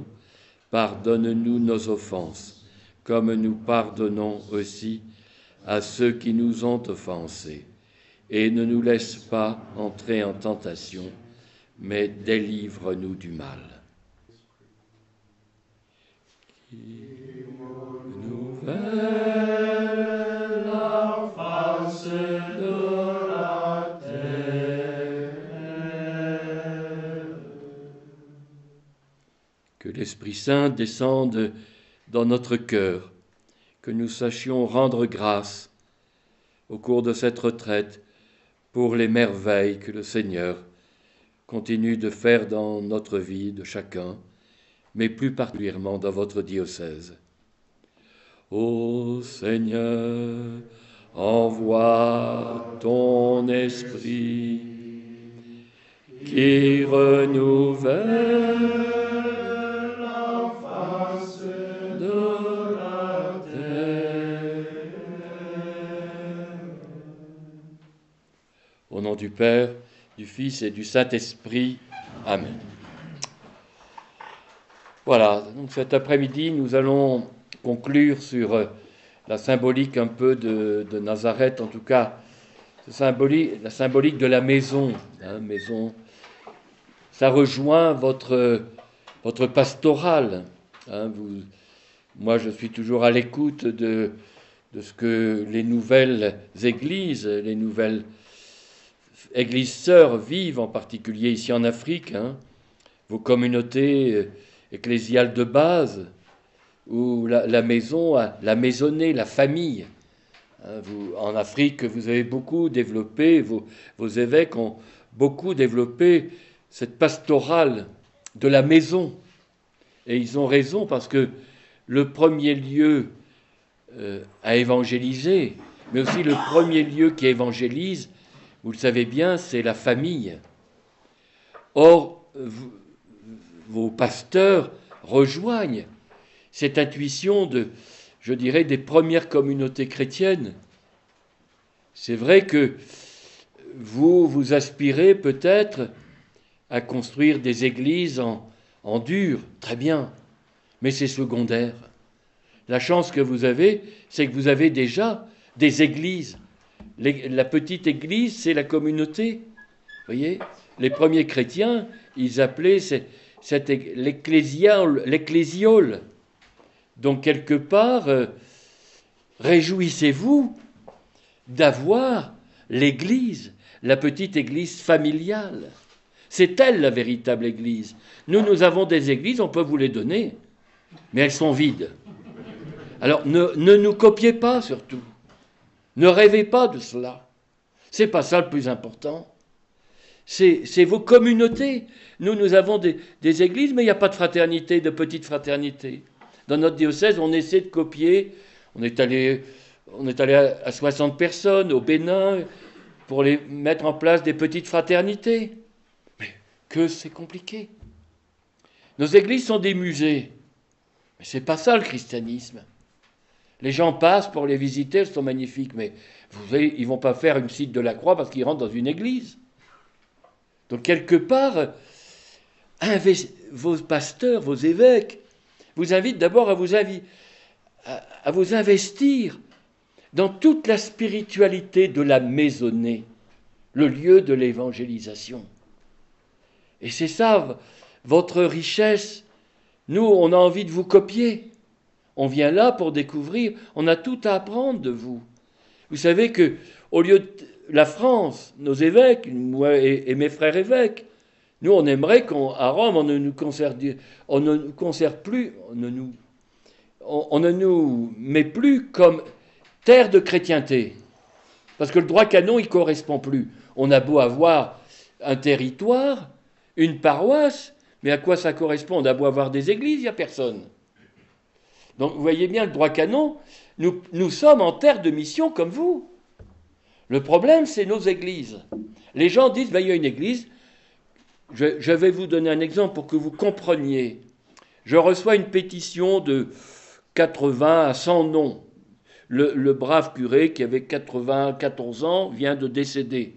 Speaker 1: Pardonne-nous nos offenses, comme nous pardonnons aussi à ceux qui nous ont offensés. Et ne nous laisse pas entrer en tentation, mais délivre-nous du mal. Nouvelle la face de la terre. Que l'Esprit Saint descende dans notre cœur, que nous sachions rendre grâce au cours de cette retraite pour les merveilles que le Seigneur continue de faire dans notre vie de chacun, mais plus particulièrement dans votre diocèse. Ô Seigneur, envoie ton esprit qui renouvelle la face de la terre. Au nom du Père, du Fils et du Saint-Esprit. Amen. Voilà, donc cet après-midi, nous allons conclure sur la symbolique un peu de Nazareth, en tout cas la symbolique de la maison. Maison, ça rejoint votre pastorale. Moi, je suis toujours à l'écoute de ce que les nouvelles églises, les nouvelles églises sœurs vivent, en particulier ici en Afrique, vos communautés ecclésiales de base, où la maison, la maisonnée, la famille, En Afrique, vous avez beaucoup développé, vos évêques ont beaucoup développé cette pastorale de la maison. Et ils ont raison parce que le premier lieu à évangéliser, mais aussi le premier lieu qui évangélise, vous le savez bien, c'est la famille. Or, vos pasteurs rejoignent cette intuition je dirais, des premières communautés chrétiennes. C'est vrai que vous aspirez peut-être à construire des églises en dur, très bien, mais c'est secondaire. La chance que vous avez, c'est que vous avez déjà des églises. La petite église, c'est la communauté. Vous voyez, les premiers chrétiens, ils appelaient l'ecclésiole. Donc, quelque part, réjouissez-vous d'avoir l'église, la petite église familiale. C'est elle la véritable église. Nous avons des églises, on peut vous les donner, mais elles sont vides. Alors, ne nous copiez pas, surtout. Ne rêvez pas de cela. C'est pas ça le plus important. C'est vos communautés. Nous avons des églises, mais il n'y a pas de fraternité, de petite fraternité. Dans notre diocèse, on essaie de copier. On est allé à 60 personnes au Bénin pour les mettre en place des petites fraternités. Mais que c'est compliqué. Nos églises sont des musées. Mais c'est pas ça le christianisme. Les gens passent pour les visiter, elles sont magnifiques, mais vous savez, ils ne vont pas faire une cite de la croix parce qu'ils rentrent dans une église. Donc quelque part, vos pasteurs, vos évêques, vous invitent d'abord à vous investir dans toute la spiritualité de la maisonnée, le lieu de l'évangélisation. Et c'est ça, votre richesse. Nous, on a envie de vous copier. On vient là pour découvrir, on a tout à apprendre de vous. Vous savez que, au lieu de la France, nos évêques, moi et mes frères évêques, nous, on aimerait qu'à Rome, on ne nous met plus comme terre de chrétienté. Parce que le droit canon, il ne correspond plus. On a beau avoir un territoire, une paroisse, mais à quoi ça correspond? On a beau avoir des églises, il n'y a personne. Donc vous voyez bien, le droit canon, nous sommes en terre de mission comme vous. Le problème, c'est nos églises. Les gens disent, il y a une église. Je vais vous donner un exemple pour que vous compreniez. Je reçois une pétition de 80 à 100 noms. Le brave curé qui avait 94 ans vient de décéder.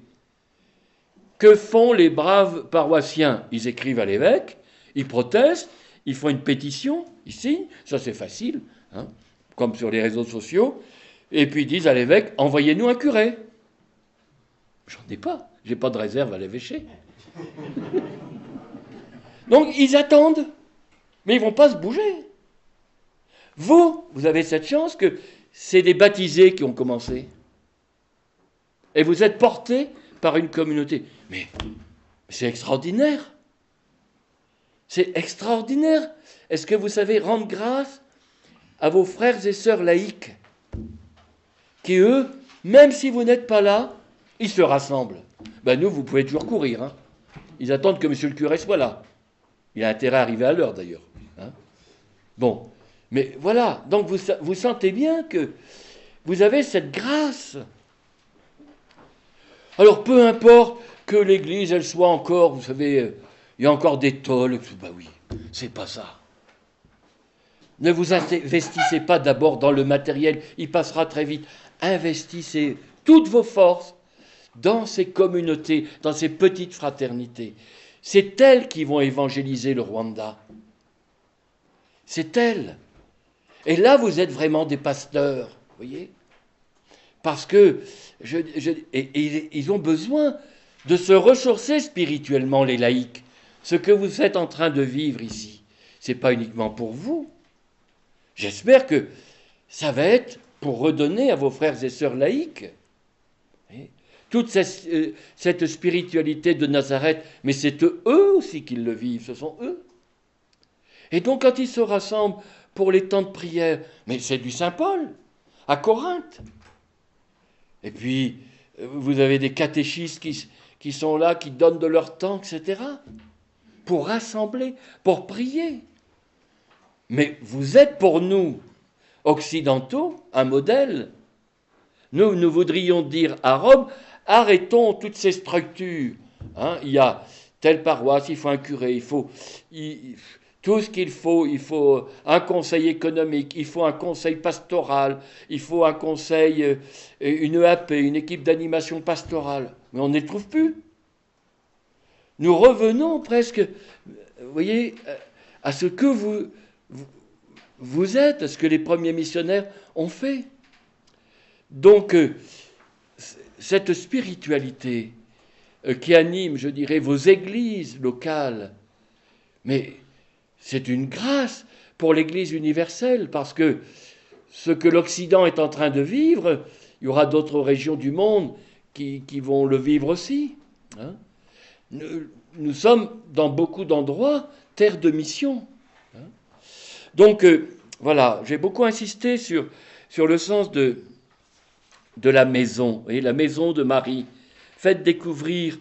Speaker 1: Que font les braves paroissiens? Ils écrivent à l'évêque, ils protestent, ils font une pétition, ils signent, ça c'est facile, hein, comme sur les réseaux sociaux, et puis ils disent à l'évêque, envoyez-nous un curé. J'en ai pas, j'ai pas de réserve à l'évêché. Donc ils attendent, mais ils vont pas se bouger. Vous avez cette chance que c'est des baptisés qui ont commencé. Et vous êtes portés par une communauté. Mais c'est extraordinaire. C'est extraordinaire. Est-ce que vous savez rendre grâce à vos frères et sœurs laïcs qui, eux, même si vous n'êtes pas là, ils se rassemblent. Nous, vous pouvez toujours courir. Hein. Ils attendent que monsieur le curé soit là. Il a intérêt à arriver à l'heure, d'ailleurs. Hein. Bon. Mais voilà. Donc, vous sentez bien que vous avez cette grâce. Alors, peu importe que l'Église, elle soit encore, vous savez, il y a encore des tôles. Oui, c'est pas ça. Ne vous investissez pas d'abord dans le matériel, il passera très vite. Investissez toutes vos forces dans ces communautés, dans ces petites fraternités. C'est elles qui vont évangéliser le Rwanda. C'est elles. Et là, vous êtes vraiment des pasteurs, vous voyez ? Parce que ils ont besoin de se ressourcer spirituellement, les laïcs. Ce que vous êtes en train de vivre ici, ce n'est pas uniquement pour vous. J'espère que ça va être pour redonner à vos frères et sœurs laïcs toute cette spiritualité de Nazareth. Mais c'est eux aussi qui le vivent, ce sont eux. Et donc quand ils se rassemblent pour les temps de prière, mais c'est du Saint Paul, à Corinthe. Et puis, vous avez des catéchistes qui sont là, qui donnent de leur temps, etc., pour rassembler, pour prier. Mais vous êtes pour nous, occidentaux, un modèle. Nous voudrions dire à Rome, arrêtons toutes ces structures. Il y a telle paroisse, il faut un curé, tout ce qu'il faut un conseil économique, il faut un conseil pastoral, il faut un conseil, une EAP, une équipe d'animation pastorale. Mais on ne les trouve plus. Nous revenons presque, vous voyez, à ce que vous êtes, à ce que les premiers missionnaires ont fait. Donc, cette spiritualité qui anime, je dirais, vos églises locales, mais c'est une grâce pour l'Église universelle, parce que ce que l'Occident est en train de vivre, il y aura d'autres régions du monde qui vont le vivre aussi. Nous sommes, dans beaucoup d'endroits, terre de mission. Donc, voilà, j'ai beaucoup insisté sur le sens de la maison, et la maison de Marie. Faites découvrir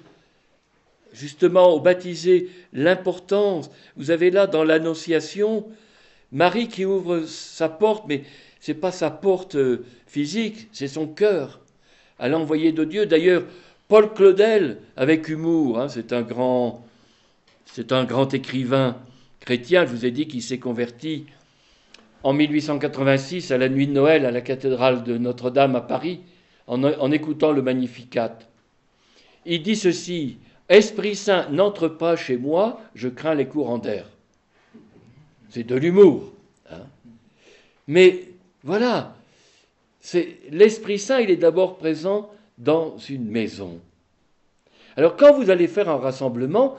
Speaker 1: justement aux baptisés l'importance. Vous avez là dans l'Annonciation Marie qui ouvre sa porte, mais ce n'est pas sa porte physique, c'est son cœur à l'envoyé de Dieu. D'ailleurs, Paul Claudel, avec humour, c'est un grand écrivain chrétien, je vous ai dit qu'il s'est converti en 1886 à la nuit de Noël à la cathédrale de Notre-Dame à Paris, en écoutant le Magnificat. Il dit ceci: « Esprit Saint n'entre pas chez moi, je crains les courants d'air. » C'est de l'humour. Mais voilà, l'Esprit Saint, il est d'abord présent dans une maison. Alors quand vous allez faire un rassemblement,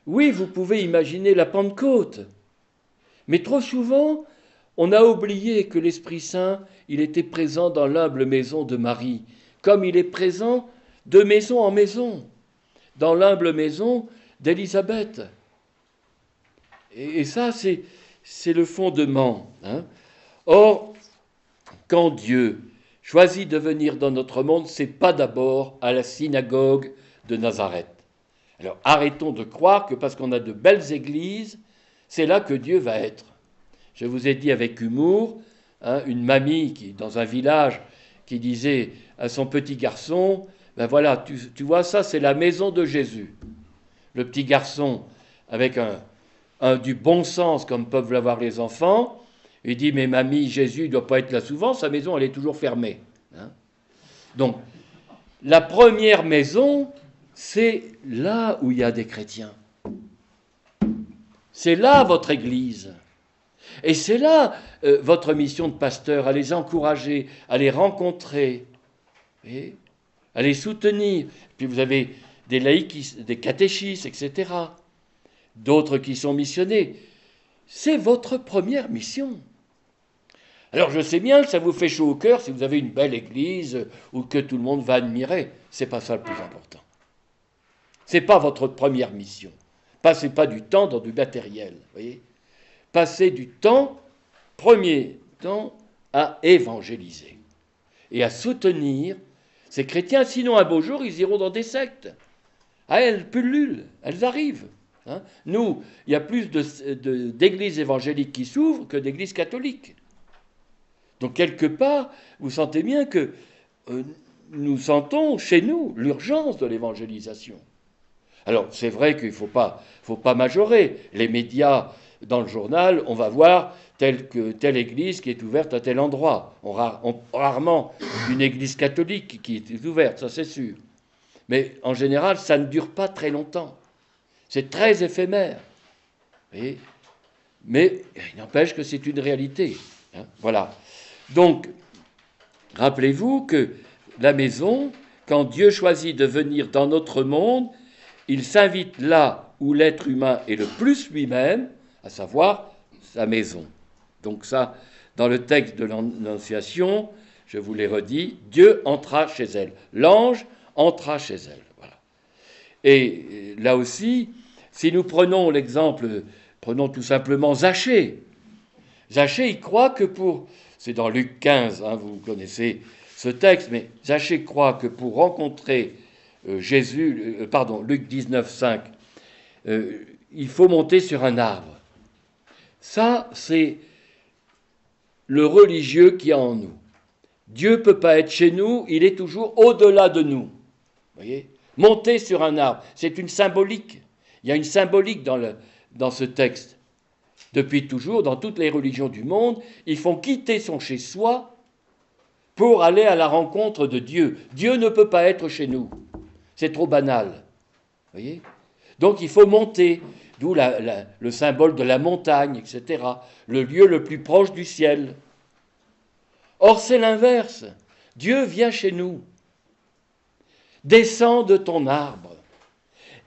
Speaker 1: oui, vous pouvez imaginer la Pentecôte. Mais trop souvent, on a oublié que l'Esprit Saint, il était présent dans l'humble maison de Marie, comme il est présent de maison en maison, dans l'humble maison d'Élisabeth. Et ça, c'est le fondement. Or, quand Dieu choisit de venir dans notre monde, c'est pas d'abord à la synagogue de Nazareth. Alors arrêtons de croire que parce qu'on a de belles églises, c'est là que Dieu va être. Je vous ai dit avec humour, une mamie dans un village qui disait à son petit garçon, ben voilà, tu vois, ça c'est la maison de Jésus. Le petit garçon, avec du bon sens comme peuvent l'avoir les enfants, il dit, mais mamie, Jésus ne doit pas être là souvent, sa maison elle est toujours fermée. Donc, la première maison, c'est là où il y a des chrétiens. C'est là votre église. Et c'est là votre mission de pasteur, à les encourager, à les rencontrer, à les soutenir. Puis vous avez des laïcs, des catéchistes, etc. D'autres qui sont missionnés. C'est votre première mission. Alors je sais bien que ça vous fait chaud au cœur si vous avez une belle église ou que tout le monde va admirer. C'est pas ça le plus important. C'est pas votre première mission. Passez pas du temps dans du matériel, voyez. Passez du premier temps, à évangéliser et à soutenir ces chrétiens. Sinon, un beau jour, ils iront dans des sectes. Elles pullulent, elles arrivent. Nous, il y a plus d'églises évangéliques qui s'ouvrent que d'églises catholiques. Donc, quelque part, vous sentez bien que nous sentons chez nous l'urgence de l'évangélisation. Alors, c'est vrai qu'il ne faut pas majorer. Les médias, dans le journal, on va voir telle église qui est ouverte à tel endroit. Rarement une église catholique qui est ouverte, ça c'est sûr. Mais en général, ça ne dure pas très longtemps. C'est très éphémère. Mais il n'empêche que c'est une réalité. Voilà. Donc, rappelez-vous que la maison, quand Dieu choisit de venir dans notre monde, il s'invite là où l'être humain est le plus lui-même, à savoir sa maison. Donc ça, dans le texte de l'Annonciation, je vous l'ai redit, Dieu entra chez elle. L'ange entra chez elle. Voilà. Et là aussi, si nous prenons l'exemple, prenons tout simplement Zachée. Zachée, il croit que c'est dans Luc 15, vous connaissez ce texte, mais Zachée croit que pour rencontrer Luc 19, 5, il faut monter sur un arbre. Ça, c'est le religieux qui est en nous. Dieu ne peut pas être chez nous, il est toujours au-delà de nous. Vous voyez ? Monter sur un arbre, c'est une symbolique. Il y a une symbolique dans ce texte. Depuis toujours, dans toutes les religions du monde, ils font quitter son chez-soi pour aller à la rencontre de Dieu. Dieu ne peut pas être chez nous. C'est trop banal. Vous voyez ? Donc il faut monter, d'où le symbole de la montagne, etc. Le lieu le plus proche du ciel. Or, c'est l'inverse. Dieu vient chez nous. Descends de ton arbre.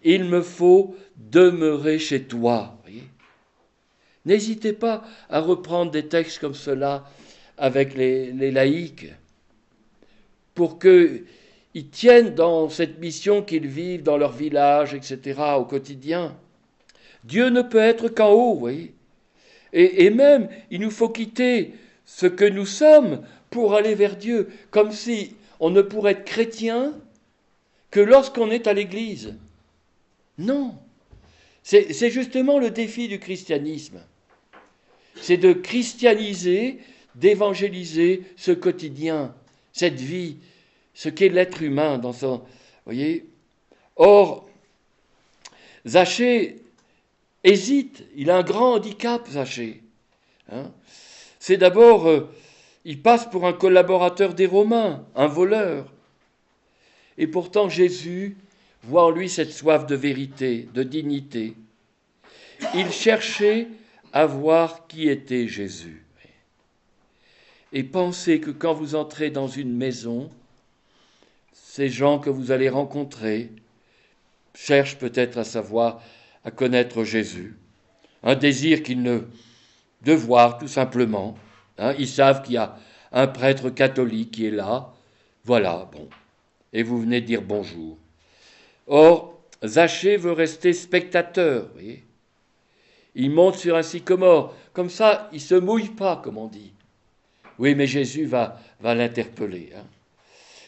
Speaker 1: Il me faut demeurer chez toi. Voyez ? N'hésitez pas à reprendre des textes comme cela avec les laïcs pour qu'ils tiennent dans cette mission qu'ils vivent dans leur village, etc., au quotidien. Dieu ne peut être qu'en haut, vous voyez. Et même, il nous faut quitter ce que nous sommes pour aller vers Dieu, comme si on ne pourrait être chrétien que lorsqu'on est à l'église. Non, c'est justement le défi du christianisme. C'est de christianiser, d'évangéliser ce quotidien, cette vie, ce qu'est l'être humain dans son... Voyez ? Or, Zachée hésite, il a un grand handicap, Zachée. C'est d'abord, il passe pour un collaborateur des Romains, un voleur. Et pourtant, Jésus voit en lui cette soif de vérité, de dignité. Il cherchait à voir qui était Jésus. Et pensez que quand vous entrez dans une maison, ces gens que vous allez rencontrer cherchent peut-être à savoir, à connaître Jésus. Un désir de voir tout simplement. Ils savent qu'il y a un prêtre catholique qui est là. Voilà, bon. Et vous venez dire bonjour. Or, Zachée veut rester spectateur, vous voyez. Il monte sur un sycomore. Comme ça, il ne se mouille pas, comme on dit. Oui, mais Jésus va l'interpeller.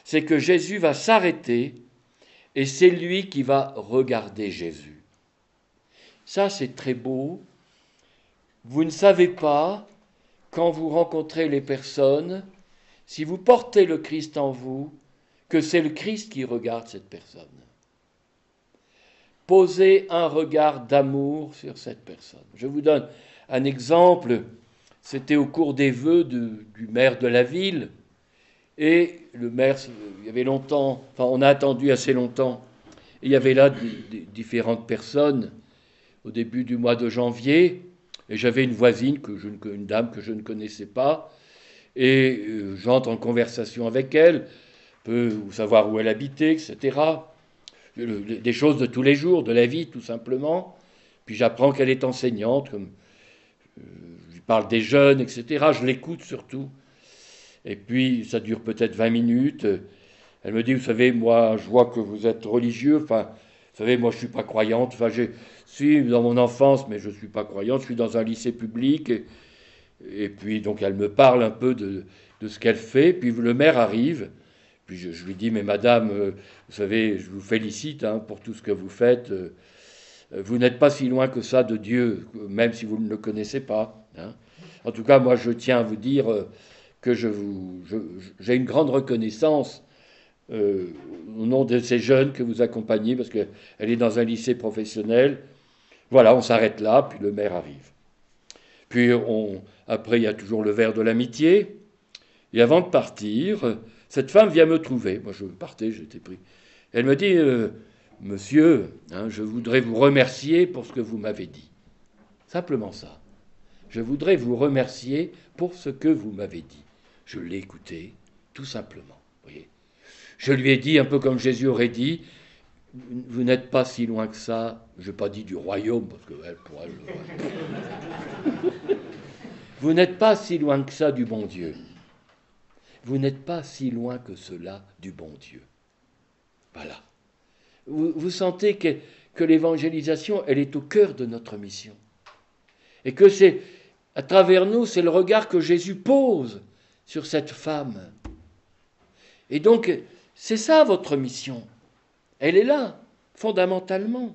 Speaker 1: C'est que Jésus va s'arrêter et c'est lui qui va regarder Jésus. Ça, c'est très beau. Vous ne savez pas, quand vous rencontrez les personnes, si vous portez le Christ en vous, que c'est le Christ qui regarde cette personne. Posez un regard d'amour sur cette personne. Je vous donne un exemple. C'était au cours des vœux du maire de la ville. Et le maire, il y avait longtemps, on a attendu assez longtemps. Et il y avait là différentes personnes au début du mois de janvier. Et j'avais une voisine, une dame que je ne connaissais pas. Et j'entre en conversation avec elle, peu savoir où elle habitait, etc. Des choses de tous les jours, de la vie, tout simplement. Puis j'apprends qu'elle est enseignante, comme je lui parle des jeunes, etc. Je l'écoute surtout. Et puis, ça dure peut-être 20 minutes. Elle me dit, vous savez, moi, je vois que vous êtes religieux. Enfin, vous savez, moi, je ne suis pas croyante. Enfin, je suis dans mon enfance, mais je ne suis pas croyante. Je suis dans un lycée public. Et puis, donc, elle me parle un peu de ce qu'elle fait. Puis, le maire arrive. Puis, je lui dis, mais madame, vous savez, je vous félicite pour tout ce que vous faites. Vous n'êtes pas si loin que ça de Dieu, même si vous ne le connaissez pas. En tout cas, moi, je tiens à vous dire que j'ai une grande reconnaissance au nom de ces jeunes que vous accompagnez, parce qu'elle est dans un lycée professionnel. Voilà, on s'arrête là, puis le maire arrive. Puis après, il y a toujours le verre de l'amitié. Et avant de partir, cette femme vient me trouver. Moi, je partais, j'étais pris. Elle me dit, monsieur, je voudrais vous remercier pour ce que vous m'avez dit. Simplement ça. Je voudrais vous remercier pour ce que vous m'avez dit. Je l'ai écouté, tout simplement. Voyez. Je lui ai dit, un peu comme Jésus aurait dit, vous n'êtes pas si loin que ça. Je n'ai pas dit du royaume, parce que pour elle, vous n'êtes pas si loin que ça du bon Dieu. Vous n'êtes pas si loin que cela du bon Dieu. Voilà. Vous sentez que l'évangélisation, elle est au cœur de notre mission. Et que c'est, à travers nous, c'est le regard que Jésus pose sur cette femme. Et donc, c'est ça votre mission. Elle est là, fondamentalement.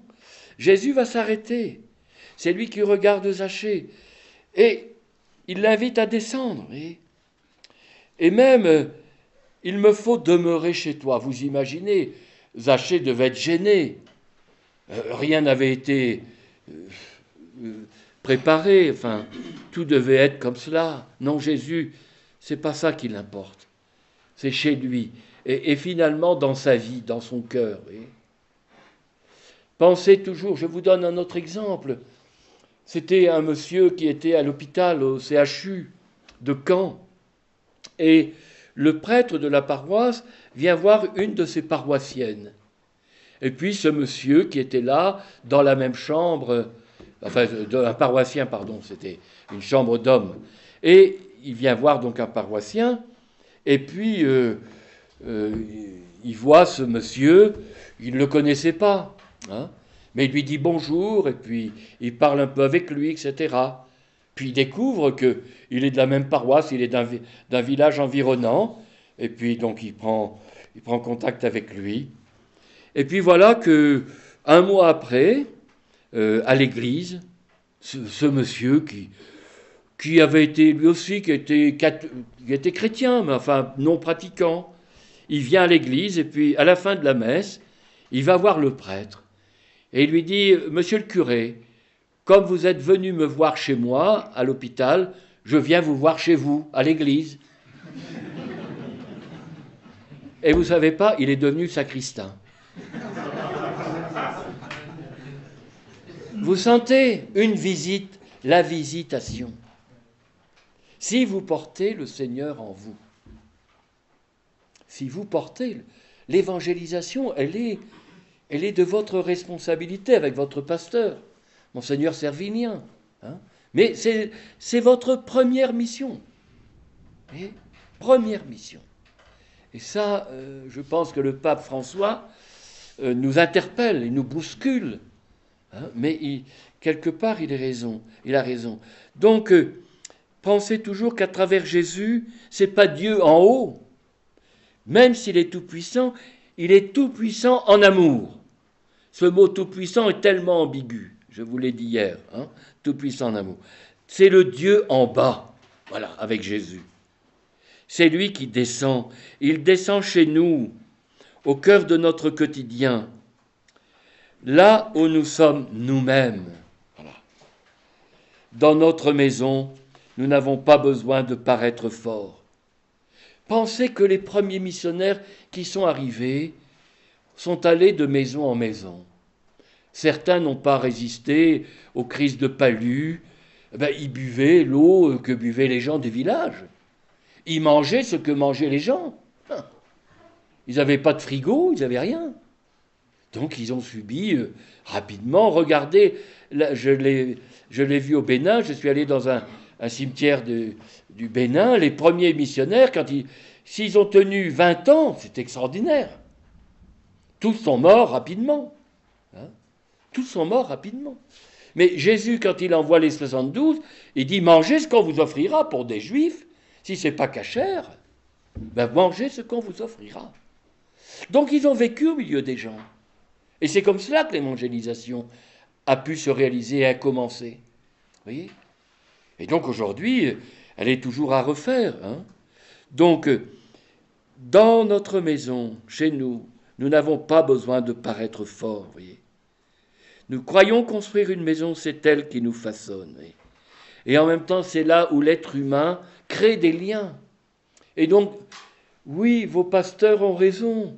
Speaker 1: Jésus va s'arrêter. C'est lui qui regarde Zachée. Et il l'invite à descendre. Et même, il me faut demeurer chez toi. Vous imaginez, Zachée devait être gêné. Rien n'avait été préparé. Enfin, tout devait être comme cela. Non, Jésus, c'est pas ça qui l'importe. C'est chez lui. Et finalement, dans sa vie, dans son cœur. Pensez toujours, je vous donne un autre exemple. C'était un monsieur qui était à l'hôpital, au CHU de Caen. Et le prêtre de la paroisse vient voir une de ses paroissiennes. Et puis ce monsieur qui était là, dans la même chambre, enfin, un paroissien, pardon, c'était une chambre d'hommes. Et il vient voir donc un paroissien, et puis il voit ce monsieur, il ne le connaissait pas, hein, mais il lui dit bonjour, et puis il parle un peu avec lui, etc. Puis il découvre qu'il est de la même paroisse, il est d'un village environnant, et puis donc il prend contact avec lui. Et puis voilà que un mois après, à l'église, ce monsieur qui avait été lui aussi, qui était chrétien, mais enfin non pratiquant, il vient à l'église et puis à la fin de la messe, il va voir le prêtre et il lui dit « Monsieur le curé, comme vous êtes venu me voir chez moi, à l'hôpital, je viens vous voir chez vous, à l'église. » Et vous savez pas, il est devenu sacristain. Vous sentez une visite, la visitation. Si vous portez le Seigneur en vous, si vous portez l'évangélisation, elle est de votre responsabilité avec votre pasteur, Monseigneur Servinien. Hein, mais c'est votre première mission. Et première mission. Et ça, je pense que le pape François nous interpelle, il nous bouscule. Hein, mais quelque part, il a raison. Donc, pensez toujours qu'à travers Jésus, c'est pas Dieu en haut. Même s'il est tout-puissant, il est tout-puissant en amour. Ce mot tout-puissant est tellement ambigu, je vous l'ai dit hier, hein, tout-puissant en amour. C'est le Dieu en bas, voilà, avec Jésus. C'est lui qui descend. Il descend chez nous, au cœur de notre quotidien, là où nous sommes nous-mêmes. Voilà. Dans notre maison, nous n'avons pas besoin de paraître forts. Pensez que les premiers missionnaires qui sont arrivés sont allés de maison en maison. Certains n'ont pas résisté aux crises de palu. Ils buvaient l'eau que buvaient les gens du village. Ils mangeaient ce que mangeaient les gens. Ils n'avaient pas de frigo, ils n'avaient rien. Donc ils ont subi rapidement. Regardez, là, je l'ai vu au Bénin, je suis allé dans un cimetière du Bénin. Les premiers missionnaires, s'ils ont tenu 20 ans, c'est extraordinaire. Tous sont morts rapidement. Hein, tous sont morts rapidement. Mais Jésus, quand il envoie les 72, il dit « Mangez ce qu'on vous offrira pour des Juifs. Si ce n'est pas cachère, mangez ce qu'on vous offrira. » Donc ils ont vécu au milieu des gens. Et c'est comme cela que l'évangélisation a pu se réaliser et a commencé. Vous voyez ? Et donc aujourd'hui, elle est toujours à refaire. Hein ? Donc, dans notre maison, chez nous, nous n'avons pas besoin de paraître forts. Vous voyez ? Nous croyons construire une maison, c'est elle qui nous façonne. Voyez ? Et en même temps, c'est là où l'être humain crée des liens. Et donc, oui, vos pasteurs ont raison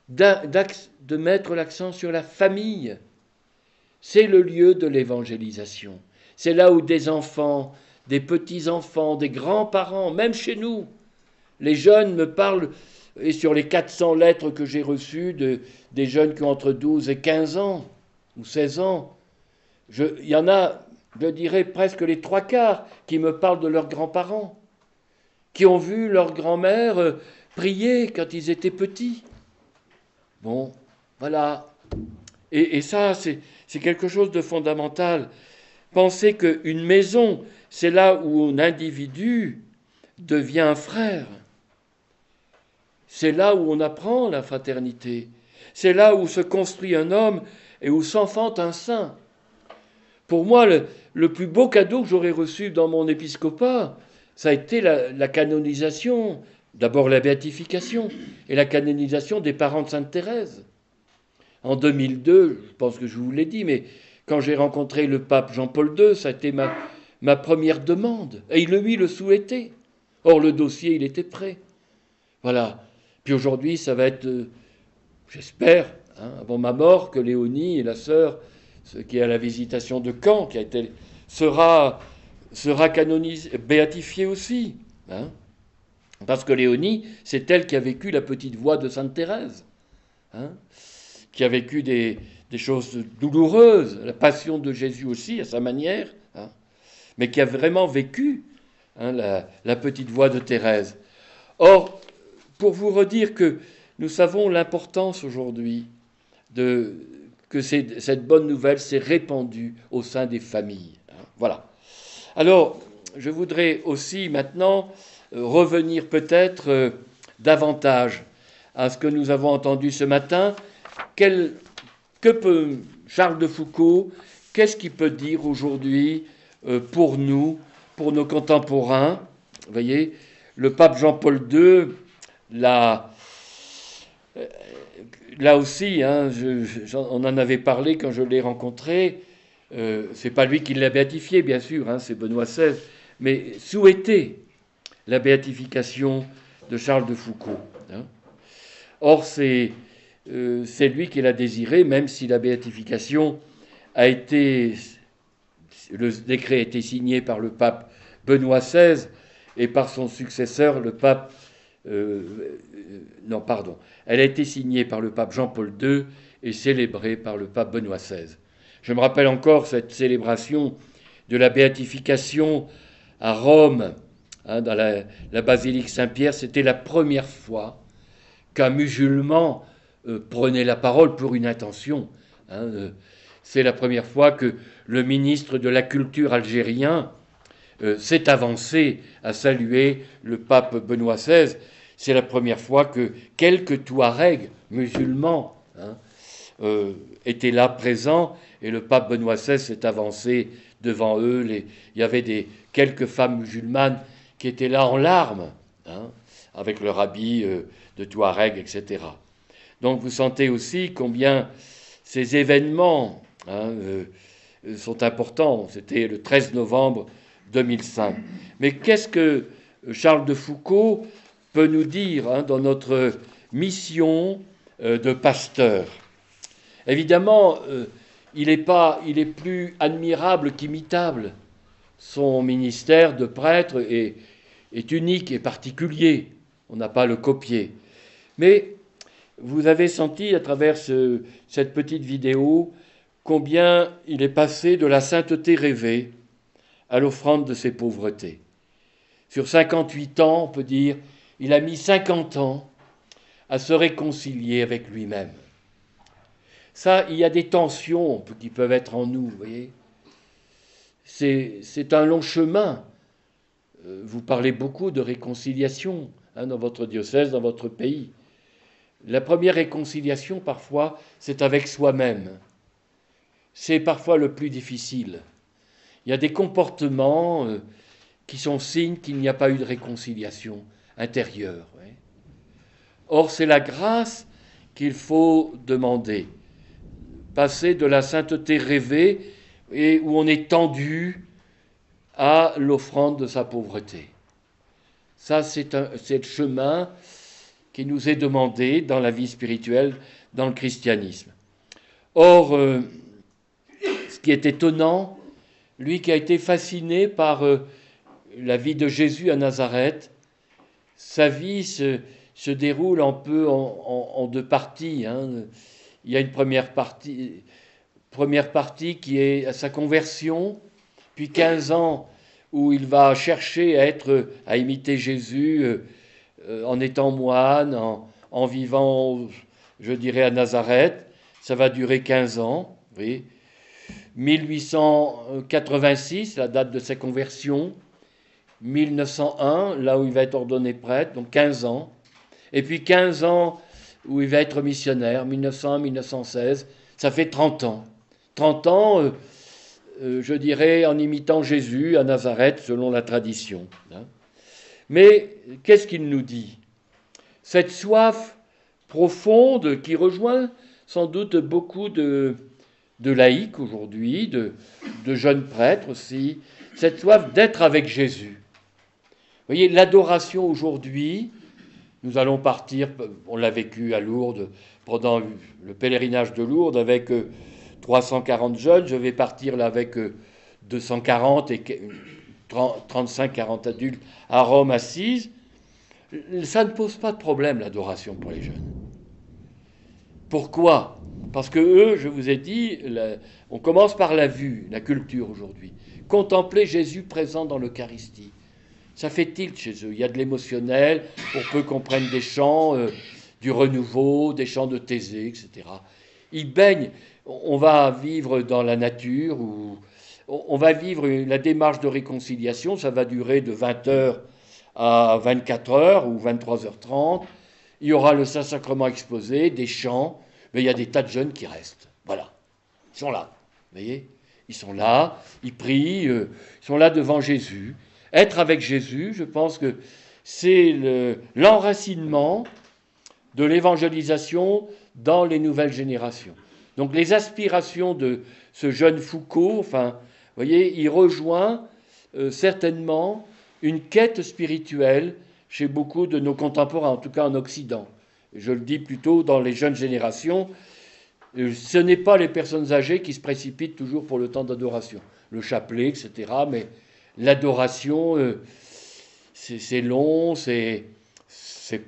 Speaker 1: de mettre l'accent sur la famille. C'est le lieu de l'évangélisation. C'est là où des enfants, des petits-enfants, des grands-parents, même chez nous, les jeunes me parlent, et sur les 400 lettres que j'ai reçues des jeunes qui ont entre 12 et 15 ans, ou 16 ans, il y en a, je dirais, presque les 3/4 qui me parlent de leurs grands-parents, qui ont vu leur grand-mère prier quand ils étaient petits. Bon, voilà. Et ça, c'est quelque chose de fondamental. Pensez qu'une maison, c'est là où un individu devient un frère. c'est là où on apprend la fraternité. C'est là où se construit un homme et où s'enfante un saint. Pour moi, le plus beau cadeau que j'aurais reçu dans mon épiscopat, ça a été la canonisation, d'abord la béatification, et la canonisation des parents de Sainte Thérèse. En 2002, je pense que je vous l'ai dit, mais quand j'ai rencontré le pape Jean-Paul II, ça a été ma première demande. Et lui le souhaitait. Or, le dossier, il était prêt. Voilà. Puis aujourd'hui, ça va être, j'espère, avant ma mort, que Léonie et la sœur, ce qui est à la visitation de Caen, sera canonisée, béatifiée aussi. Parce que Léonie, c'est elle qui a vécu la petite voix de Sainte Thérèse, qui a vécu des choses douloureuses, la passion de Jésus aussi, à sa manière, mais qui a vraiment vécu la petite voix de Thérèse. Or, pour vous redire que nous savons l'importance aujourd'hui que cette bonne nouvelle s'est répandue au sein des familles. Voilà. Alors, je voudrais aussi maintenant revenir peut-être davantage à ce que nous avons entendu ce matin. Que peut Charles de Foucauld, qu'est-ce qu'il peut dire aujourd'hui pour nous, pour nos contemporains? Vous voyez, le pape Jean-Paul II, là aussi, on en avait parlé quand je l'ai rencontré. C'est pas lui qui l'a béatifié, bien sûr, c'est Benoît XVI, mais souhaitait la béatification de Charles de Foucauld. Or, c'est lui qui l'a désiré, même si la béatification le décret a été signé par le pape Benoît XVI et par son successeur, le pape... Elle a été signée par le pape Jean-Paul II et célébrée par le pape Benoît XVI. Je me rappelle encore cette célébration de la béatification à Rome, dans la basilique Saint-Pierre. C'était la première fois qu'un musulman prenait la parole pour une intention. C'est la première fois que le ministre de la Culture algérien s'est avancé à saluer le pape Benoît XVI. C'est la première fois que quelques Touaregs musulmans étaient là présents et le pape Benoît XVI s'est avancé devant eux. Il y avait quelques femmes musulmanes qui étaient là en larmes, avec leur habit de Touareg, etc. Donc vous sentez aussi combien ces événements sont importants. C'était le 13 novembre 2005. Mais qu'est-ce que Charles de Foucauld peut nous dire dans notre mission de pasteur? Évidemment, il est plus admirable qu'imitable. Son ministère de prêtre est unique et particulier. On n'a pas à le copier. Mais vous avez senti à travers cette petite vidéo combien il est passé de la sainteté rêvée à l'offrande de ses pauvretés. Sur 58 ans, on peut dire, il a mis 50 ans à se réconcilier avec lui-même. Ça, il y a des tensions qui peuvent être en nous, vous voyez. C'est un long chemin. Vous parlez beaucoup de réconciliation dans votre diocèse, dans votre pays. La première réconciliation, parfois, c'est avec soi-même. C'est parfois le plus difficile. Il y a des comportements qui sont signes qu'il n'y a pas eu de réconciliation intérieure. Ouais. Or, c'est la grâce qu'il faut demander. Passer de la sainteté rêvée et où on est tendu à l'offrande de sa pauvreté. Ça, c'est le chemin qui nous est demandé dans la vie spirituelle, dans le christianisme. Or, ce qui est étonnant, lui qui a été fasciné par la vie de Jésus à Nazareth, sa vie se déroule un peu en deux parties. Il y a une première partie qui est à sa conversion, puis 15 ans où il va chercher à imiter Jésus en étant moine, en vivant, je dirais, à Nazareth. Ça va durer 15 ans, oui. 1886, la date de sa conversion. 1901, là où il va être ordonné prêtre, donc 15 ans. Et puis 15 ans où il va être missionnaire, 1900-1916, ça fait 30 ans. 30 ans, je dirais, en imitant Jésus à Nazareth, selon la tradition. Mais qu'est-ce qu'il nous dit? Cette soif profonde qui rejoint sans doute beaucoup de laïcs aujourd'hui, de jeunes prêtres aussi, cette soif d'être avec Jésus. Vous voyez, l'adoration aujourd'hui, nous allons partir, on l'a vécu à Lourdes, pendant le pèlerinage de Lourdes, avec 340 jeunes, je vais partir là avec 240 et 35-40 adultes à Rome assises. Ça ne pose pas de problème, l'adoration pour les jeunes. Pourquoi? Parce que eux, je vous ai dit, on commence par la vue, la culture aujourd'hui. Contempler Jésus présent dans l'Eucharistie. Ça fait tilt chez eux. Il y a de l'émotionnel, pour peu qu'on prenne des chants du renouveau, des chants de Thésée, etc. Ils baignent. On va vivre dans la nature, on va vivre la démarche de réconciliation. Ça va durer de 20h à 24h ou 23h30. Il y aura le Saint-Sacrement exposé, des chants, mais il y a des tas de jeunes qui restent. Voilà. Ils sont là. Vous voyez? Ils sont là, ils prient, ils sont là devant Jésus. Être avec Jésus, je pense que c'est l'enracinement de l'évangélisation dans les nouvelles générations. Donc les aspirations de ce jeune Foucault, enfin, vous voyez, il rejoint certainement une quête spirituelle chez beaucoup de nos contemporains, en tout cas en Occident. Je le dis plutôt dans les jeunes générations. Ce n'est pas les personnes âgées qui se précipitent toujours pour le temps d'adoration. Le chapelet, etc. Mais l'adoration, c'est long, c'est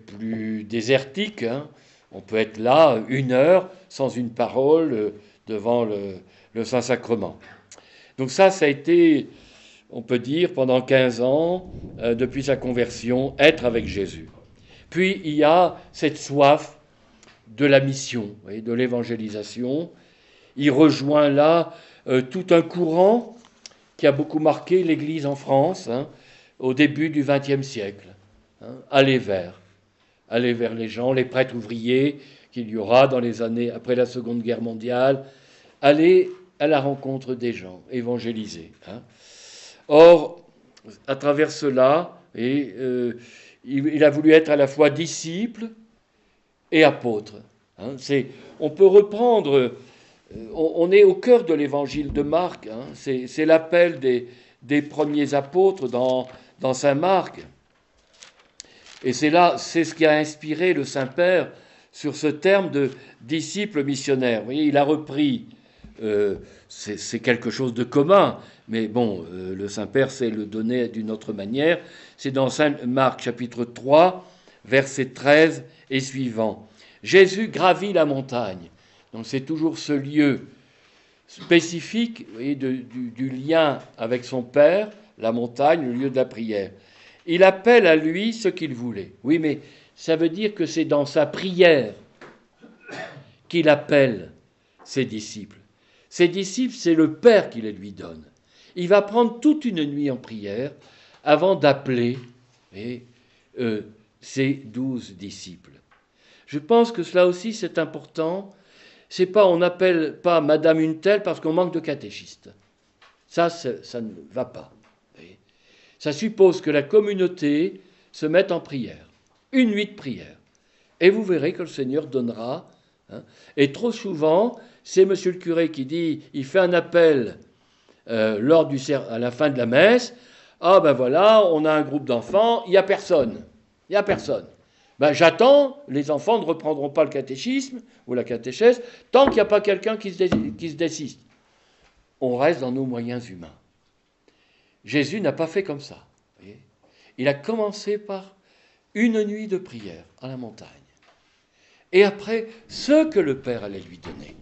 Speaker 1: plus désertique. Hein. On peut être là 1 heure sans une parole devant le Saint-Sacrement. Donc ça a été, on peut dire, pendant 15 ans, depuis sa conversion, être avec Jésus. Puis il y a cette soif de la mission, vous voyez, de l'évangélisation. Il rejoint là tout un courant qui a beaucoup marqué l'Église en France, hein, au début du XXe siècle. Hein, aller vers les gens, les prêtres ouvriers qu'il y aura dans les années après la Seconde Guerre mondiale, aller à la rencontre des gens, évangéliser. Hein. Or, à travers cela, il a voulu être à la fois disciple et apôtre. Hein. On peut reprendre... On est au cœur de l'évangile de Marc. Hein. C'est l'appel des premiers apôtres dans saint Marc. Et c'est ce qui a inspiré le Saint-Père sur ce terme de disciple missionnaire. Vous voyez, il a repris, c'est quelque chose de commun, mais bon, le Saint-Père sait le donner d'une autre manière. C'est dans saint Marc chapitre 3, versets 13 et suivants. Jésus gravit la montagne. Donc c'est toujours ce lieu spécifique, vous voyez, du lien avec son Père, la montagne, le lieu de la prière. Il appelle à lui ce qu'il voulait. Oui, mais ça veut dire que c'est dans sa prière qu'il appelle ses disciples. Ses disciples, c'est le Père qui les lui donne. Il va prendre toute une nuit en prière avant d'appeler ses 12 disciples. Je pense que cela aussi, c'est important. C'est pas, on n'appelle pas Madame une telle parce qu'on manque de catéchistes. Ça ne va pas. Ça suppose que la communauté se mette en prière. Une nuit de prière. Et vous verrez que le Seigneur donnera. Hein. Et trop souvent, c'est monsieur le curé qui dit, il fait un appel à la fin de la messe. Ah ben voilà, on a un groupe d'enfants, il n'y a personne. Il n'y a personne. Ben, j'attends, les enfants ne reprendront pas le catéchisme ou la catéchèse tant qu'il n'y a pas quelqu'un qui se désiste. On reste dans nos moyens humains. Jésus n'a pas fait comme ça. Voyez. Il a commencé par une nuit de prière à la montagne. Et après, ce que le Père allait lui donner.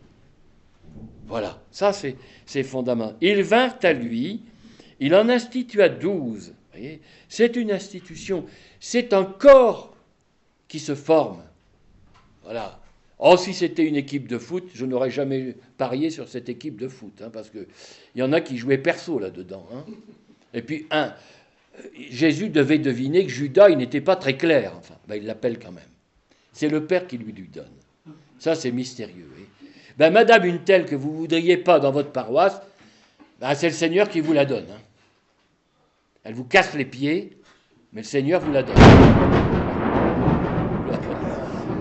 Speaker 1: Voilà, ça c'est fondamental. Ils vinrent à lui, il en institua 12. Voyez. C'est une institution, c'est un corps qui se forme. Voilà. Oh, si c'était une équipe de foot, je n'aurais jamais parié sur cette équipe de foot, hein, parce qu'il y en a qui jouaient perso là-dedans. Hein. Et puis, Jésus devait deviner que Judas, il n'était pas très clair. Enfin, ben, il l'appelle quand même. C'est le Père qui lui donne. Ça, c'est mystérieux. Ben, madame une telle que vous ne voudriez pas dans votre paroisse, ben, c'est le Seigneur qui vous la donne. Hein. Elle vous casse les pieds, mais le Seigneur vous la donne.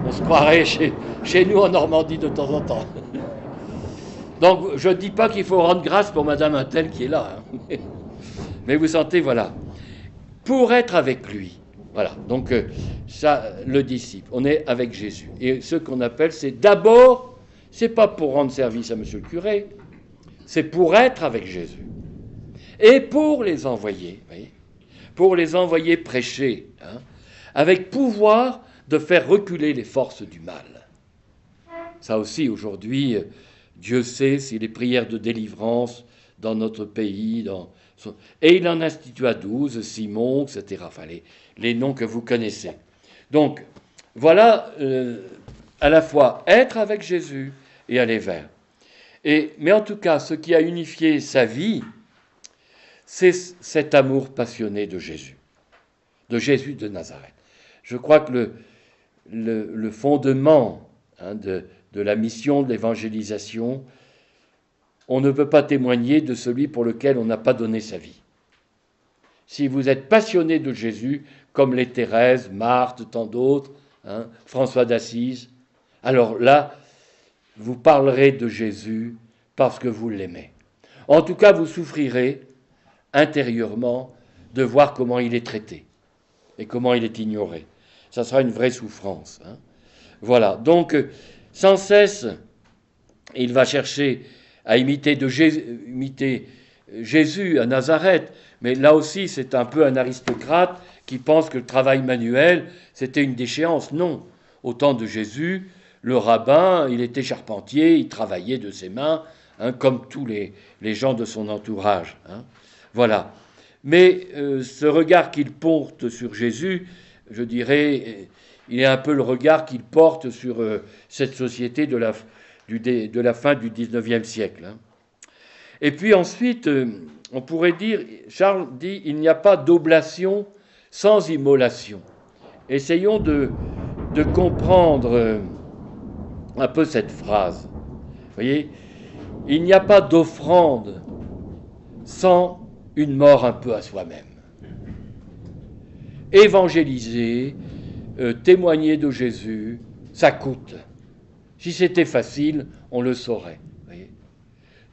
Speaker 1: On se croirait chez nous en Normandie de temps en temps. Donc, je ne dis pas qu'il faut rendre grâce pour madame un tel qui est là. Hein. Mais vous sentez, voilà. Pour être avec lui. Voilà, donc ça, le disciple, on est avec Jésus. Et ce qu'on appelle, c'est d'abord, c'est pas pour rendre service à monsieur le curé, c'est pour être avec Jésus. Et pour les envoyer, vous voyez, pour les envoyer prêcher, hein, avec pouvoir de faire reculer les forces du mal. Ça aussi, aujourd'hui, Dieu sait si les prières de délivrance dans notre pays, et il en institua 12, Simon, etc., enfin les noms que vous connaissez. Donc, voilà à la fois être avec Jésus et aller vers. Mais en tout cas, ce qui a unifié sa vie, c'est cet amour passionné de Jésus de Nazareth. Je crois que le fondement hein, de la mission de l'évangélisation, on ne peut pas témoigner de celui pour lequel on n'a pas donné sa vie. Si vous êtes passionné de Jésus, comme les Thérèse, Marthe, tant d'autres, hein, François d'Assise, alors là, vous parlerez de Jésus parce que vous l'aimez. En tout cas, vous souffrirez intérieurement de voir comment il est traité et comment il est ignoré. Ça sera une vraie souffrance. Hein. Voilà, donc sans cesse, il va chercher à imiter Jésus à Nazareth, mais là aussi c'est un peu un aristocrate qui pense que le travail manuel c'était une déchéance. Non, au temps de Jésus, le rabbin, il était charpentier, il travaillait de ses mains, hein, comme tous les gens de son entourage. Hein. Voilà. Mais ce regard qu'il porte sur Jésus, je dirais, il est un peu le regard qu'il porte sur cette société de la fin du XIXe siècle. Hein. Et puis ensuite, on pourrait dire, Charles dit, il n'y a pas d'oblation sans immolation. Essayons de comprendre un peu cette phrase. Vous voyez, il n'y a pas d'offrande sans une mort un peu à soi-même. Évangéliser, témoigner de Jésus, ça coûte. Si c'était facile, on le saurait. Voyez.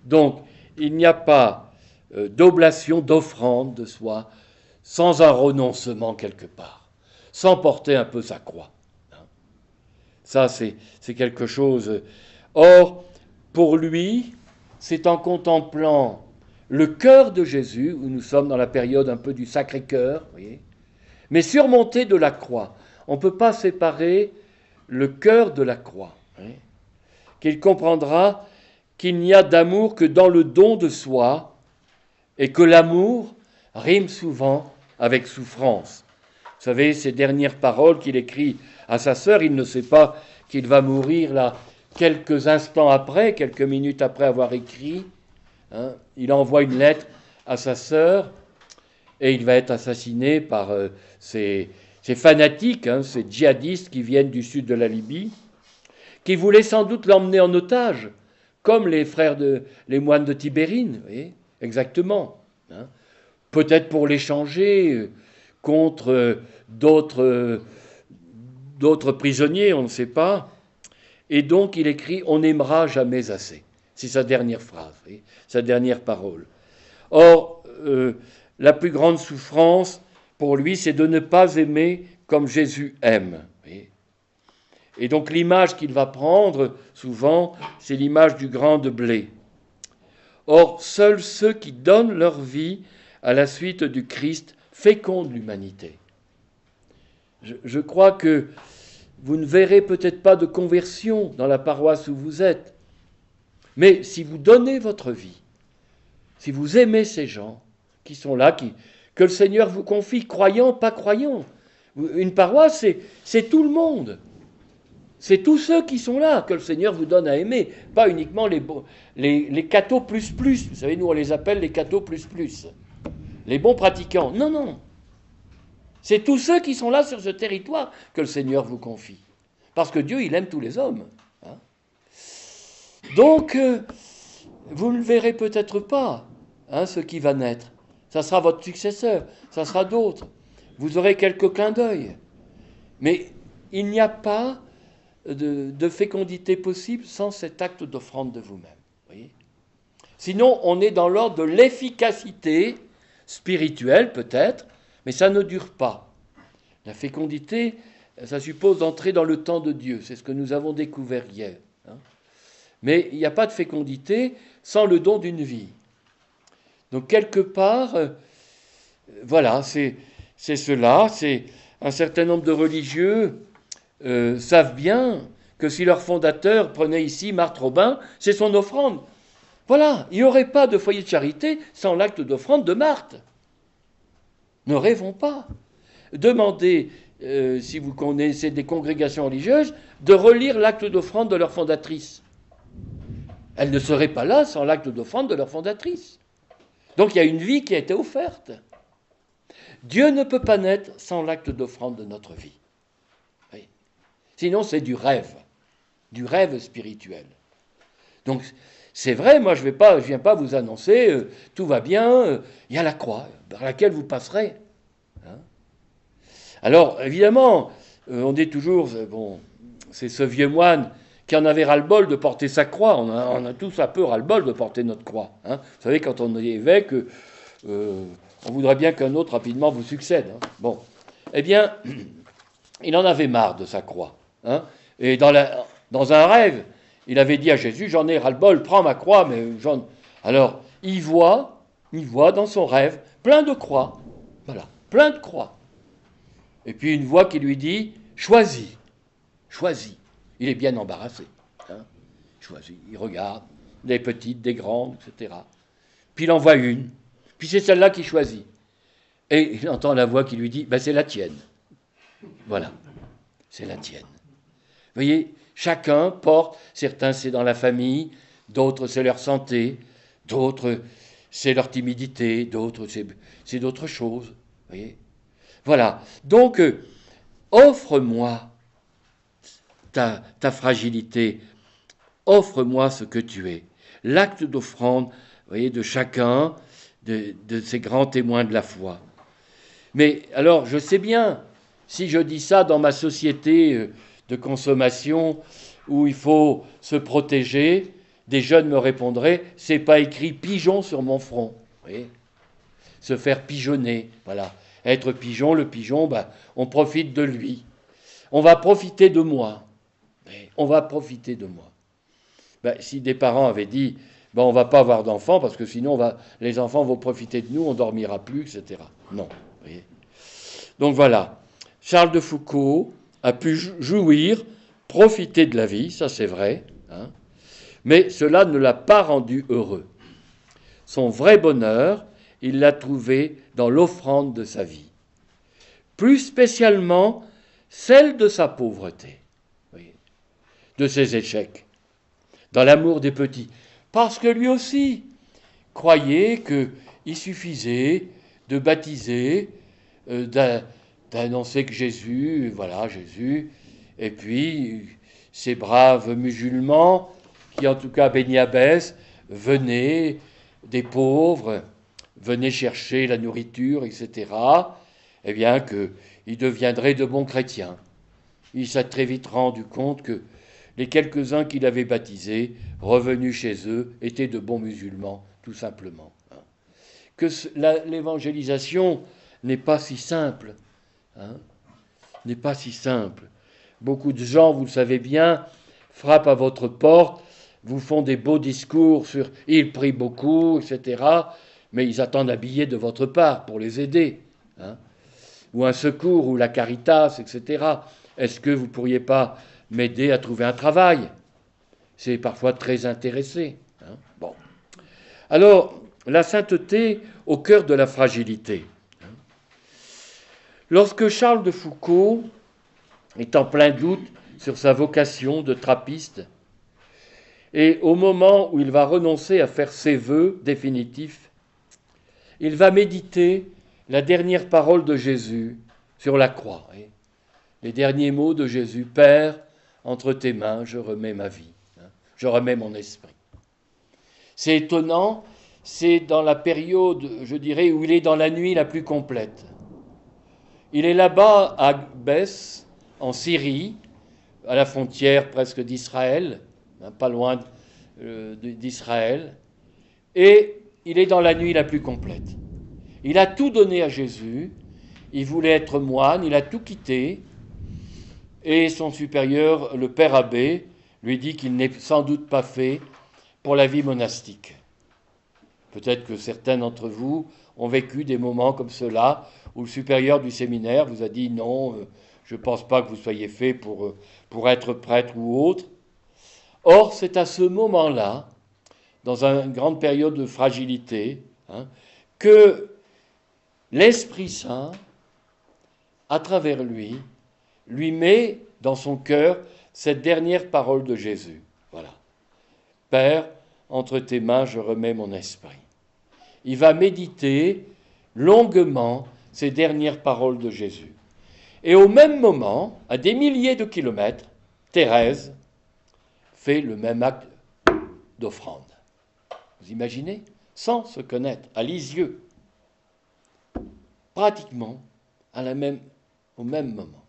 Speaker 1: Donc, il n'y a pas d'oblation, d'offrande de soi, sans un renoncement quelque part, sans porter un peu sa croix. Ça, c'est quelque chose. Or, pour lui, c'est en contemplant le cœur de Jésus, où nous sommes dans la période un peu du Sacré-Cœur, voyez, mais surmonté de la croix. On ne peut pas séparer le cœur de la croix. Voyez, qu'il comprendra qu'il n'y a d'amour que dans le don de soi, et que l'amour rime souvent avec souffrance. Vous savez, ces dernières paroles qu'il écrit à sa sœur, il ne sait pas qu'il va mourir là quelques instants après, quelques minutes après avoir écrit. Hein, il envoie une lettre à sa sœur et il va être assassiné par ces fanatiques, hein, ces djihadistes qui viennent du sud de la Libye, qui voulaient sans doute l'emmener en otage, comme les moines de Tibérine, vous voyez, exactement. Hein, peut-être pour l'échanger contre d'autres prisonniers, on ne sait pas. Et donc il écrit « On n'aimera jamais assez ». C'est sa dernière phrase, sa dernière parole. Or, la plus grande souffrance pour lui, c'est de ne pas aimer comme Jésus aime. Et donc l'image qu'il va prendre, souvent, c'est l'image du grain de blé. Or, seuls ceux qui donnent leur vie à la suite du Christ fécondent l'humanité. Je crois que vous ne verrez peut-être pas de conversion dans la paroisse où vous êtes, mais si vous donnez votre vie, si vous aimez ces gens qui sont là, que le Seigneur vous confie, croyants, pas croyants. Une paroisse, c'est tout le monde. C'est tous ceux qui sont là que le Seigneur vous donne à aimer, pas uniquement les cathos plus plus. Vous savez, nous on les appelle les cathos plus plus. Les bons pratiquants. Non, non. C'est tous ceux qui sont là sur ce territoire que le Seigneur vous confie. parce que Dieu, il aime tous les hommes. Hein. Donc, vous ne le verrez peut-être pas, hein, ce qui va naître. Ça sera votre successeur, ça sera d'autres. Vous aurez quelques clins d'œil. Mais il n'y a pas de fécondité possible sans cet acte d'offrande de vous-même. Voyez ? Sinon, on est dans l'ordre de l'efficacité spirituelle, peut-être, mais ça ne dure pas. La fécondité, ça suppose d'entrer dans le temps de Dieu. C'est ce que nous avons découvert hier. Hein. Mais il n'y a pas de fécondité sans le don d'une vie. Donc, quelque part, voilà, c'est cela. C'est un certain nombre de religieux savent bien que si leur fondateur prenait ici Marthe Robin, c'est son offrande. Voilà, il n'y aurait pas de foyer de charité sans l'acte d'offrande de Marthe. Ne rêvons pas. Demandez, si vous connaissez des congrégations religieuses, de relire l'acte d'offrande de leur fondatrice. Elle ne serait pas là sans l'acte d'offrande de leur fondatrice. Donc il y a une vie qui a été offerte. Dieu ne peut pas naître sans l'acte d'offrande de notre vie. Oui. Sinon c'est du rêve spirituel. Donc c'est vrai, moi je viens pas vous annoncer, tout va bien, il y a la croix par laquelle vous passerez. Hein. Alors évidemment, on dit toujours, bon, c'est ce vieux moine qui en avait ras-le-bol de porter sa croix. On a tous un peu ras-le-bol de porter notre croix. Hein. Vous savez, quand on est évêque, on voudrait bien qu'un autre rapidement vous succède. Hein. Bon, eh bien, il en avait marre de sa croix. Hein. Et dans un rêve, il avait dit à Jésus, j'en ai ras-le-bol, prends ma croix, mais j'en... Alors, il voit dans son rêve plein de croix. Voilà, plein de croix. Et puis une voix qui lui dit, choisis. Il est bien embarrassé. Hein. Choisis. Il regarde, des petites, des grandes, etc. Puis il en voit une. Puis c'est celle-là qu'il choisit. Et il entend la voix qui lui dit, c'est la tienne. Voilà, c'est la tienne. Vous voyez, chacun porte, certains c'est dans la famille, d'autres c'est leur santé, d'autres c'est leur timidité, d'autres c'est d'autres choses. Vous voyez ? Voilà. Donc, offre-moi ta fragilité, offre-moi ce que tu es. L'acte d'offrande, vous voyez, de chacun de ces grands témoins de la foi. Mais alors, je sais bien, si je dis ça dans ma société de consommation où il faut se protéger, des jeunes me répondraient, c'est pas écrit pigeon sur mon front. Vous voyez ? Se faire pigeonner, voilà. Être pigeon, le pigeon, on profite de lui. On va profiter de moi. On va profiter de moi. Si des parents avaient dit, on ne va pas avoir d'enfants parce que sinon les enfants vont profiter de nous, on ne dormira plus, etc. Non. Vous voyez. Donc voilà. Charles de Foucault a pu jouir, profiter de la vie, ça c'est vrai, hein, mais cela ne l'a pas rendu heureux. Son vrai bonheur, il l'a trouvé dans l'offrande de sa vie. Plus spécialement, celle de sa pauvreté, oui, de ses échecs, dans l'amour des petits. Parce que lui aussi croyait qu'il suffisait de baptiser, d'annoncer que Jésus, et puis ces braves musulmans, qui en tout cas Beni Abbès, venaient, des pauvres, venaient chercher la nourriture, etc., eh bien qu'ils deviendraient de bons chrétiens. Il s'est très vite rendu compte que les quelques-uns qu'il avait baptisés, revenus chez eux, étaient de bons musulmans, tout simplement. Que l'évangélisation n'est pas si simple. N'est pas si simple. Beaucoup de gens, vous le savez bien, frappent à votre porte, vous font des beaux discours sur « ils prient beaucoup », etc., mais ils attendent un billet de votre part pour les aider, ou un secours, ou la Caritas, etc. Est-ce que vous ne pourriez pas m'aider à trouver un travail ? C'est parfois très intéressé. Bon. Alors, la sainteté au cœur de la fragilité. Lorsque Charles de Foucault est en plein doute sur sa vocation de trappiste, et au moment où il va renoncer à faire ses vœux définitifs, il va méditer la dernière parole de Jésus sur la croix. Les derniers mots de Jésus, « Père, entre tes mains, je remets ma vie, je remets mon esprit. C'est étonnant, c'est dans la période, je dirais, où il est dans la nuit la plus complète. Il est là-bas à Bès, en Syrie, à la frontière presque d'Israël, pas loin d'Israël, et il est dans la nuit la plus complète. Il a tout donné à Jésus, il voulait être moine, il a tout quitté, et son supérieur, le père abbé, lui dit qu'il n'est sans doute pas fait pour la vie monastique. Peut-être que certains d'entre vous ont vécu des moments comme cela, où le supérieur du séminaire vous a dit « Non, je ne pense pas que vous soyez fait pour être prêtre ou autre ». Or, c'est à ce moment-là, dans une grande période de fragilité, que l'Esprit Saint, à travers lui met dans son cœur cette dernière parole de Jésus. Voilà. Père, entre tes mains, je remets mon esprit. Il va méditer longuement ces dernières paroles de Jésus. Et au même moment, à des milliers de kilomètres, Thérèse fait le même acte d'offrande. Vous imaginez ? Sans se connaître, à Lisieux. Pratiquement au même moment.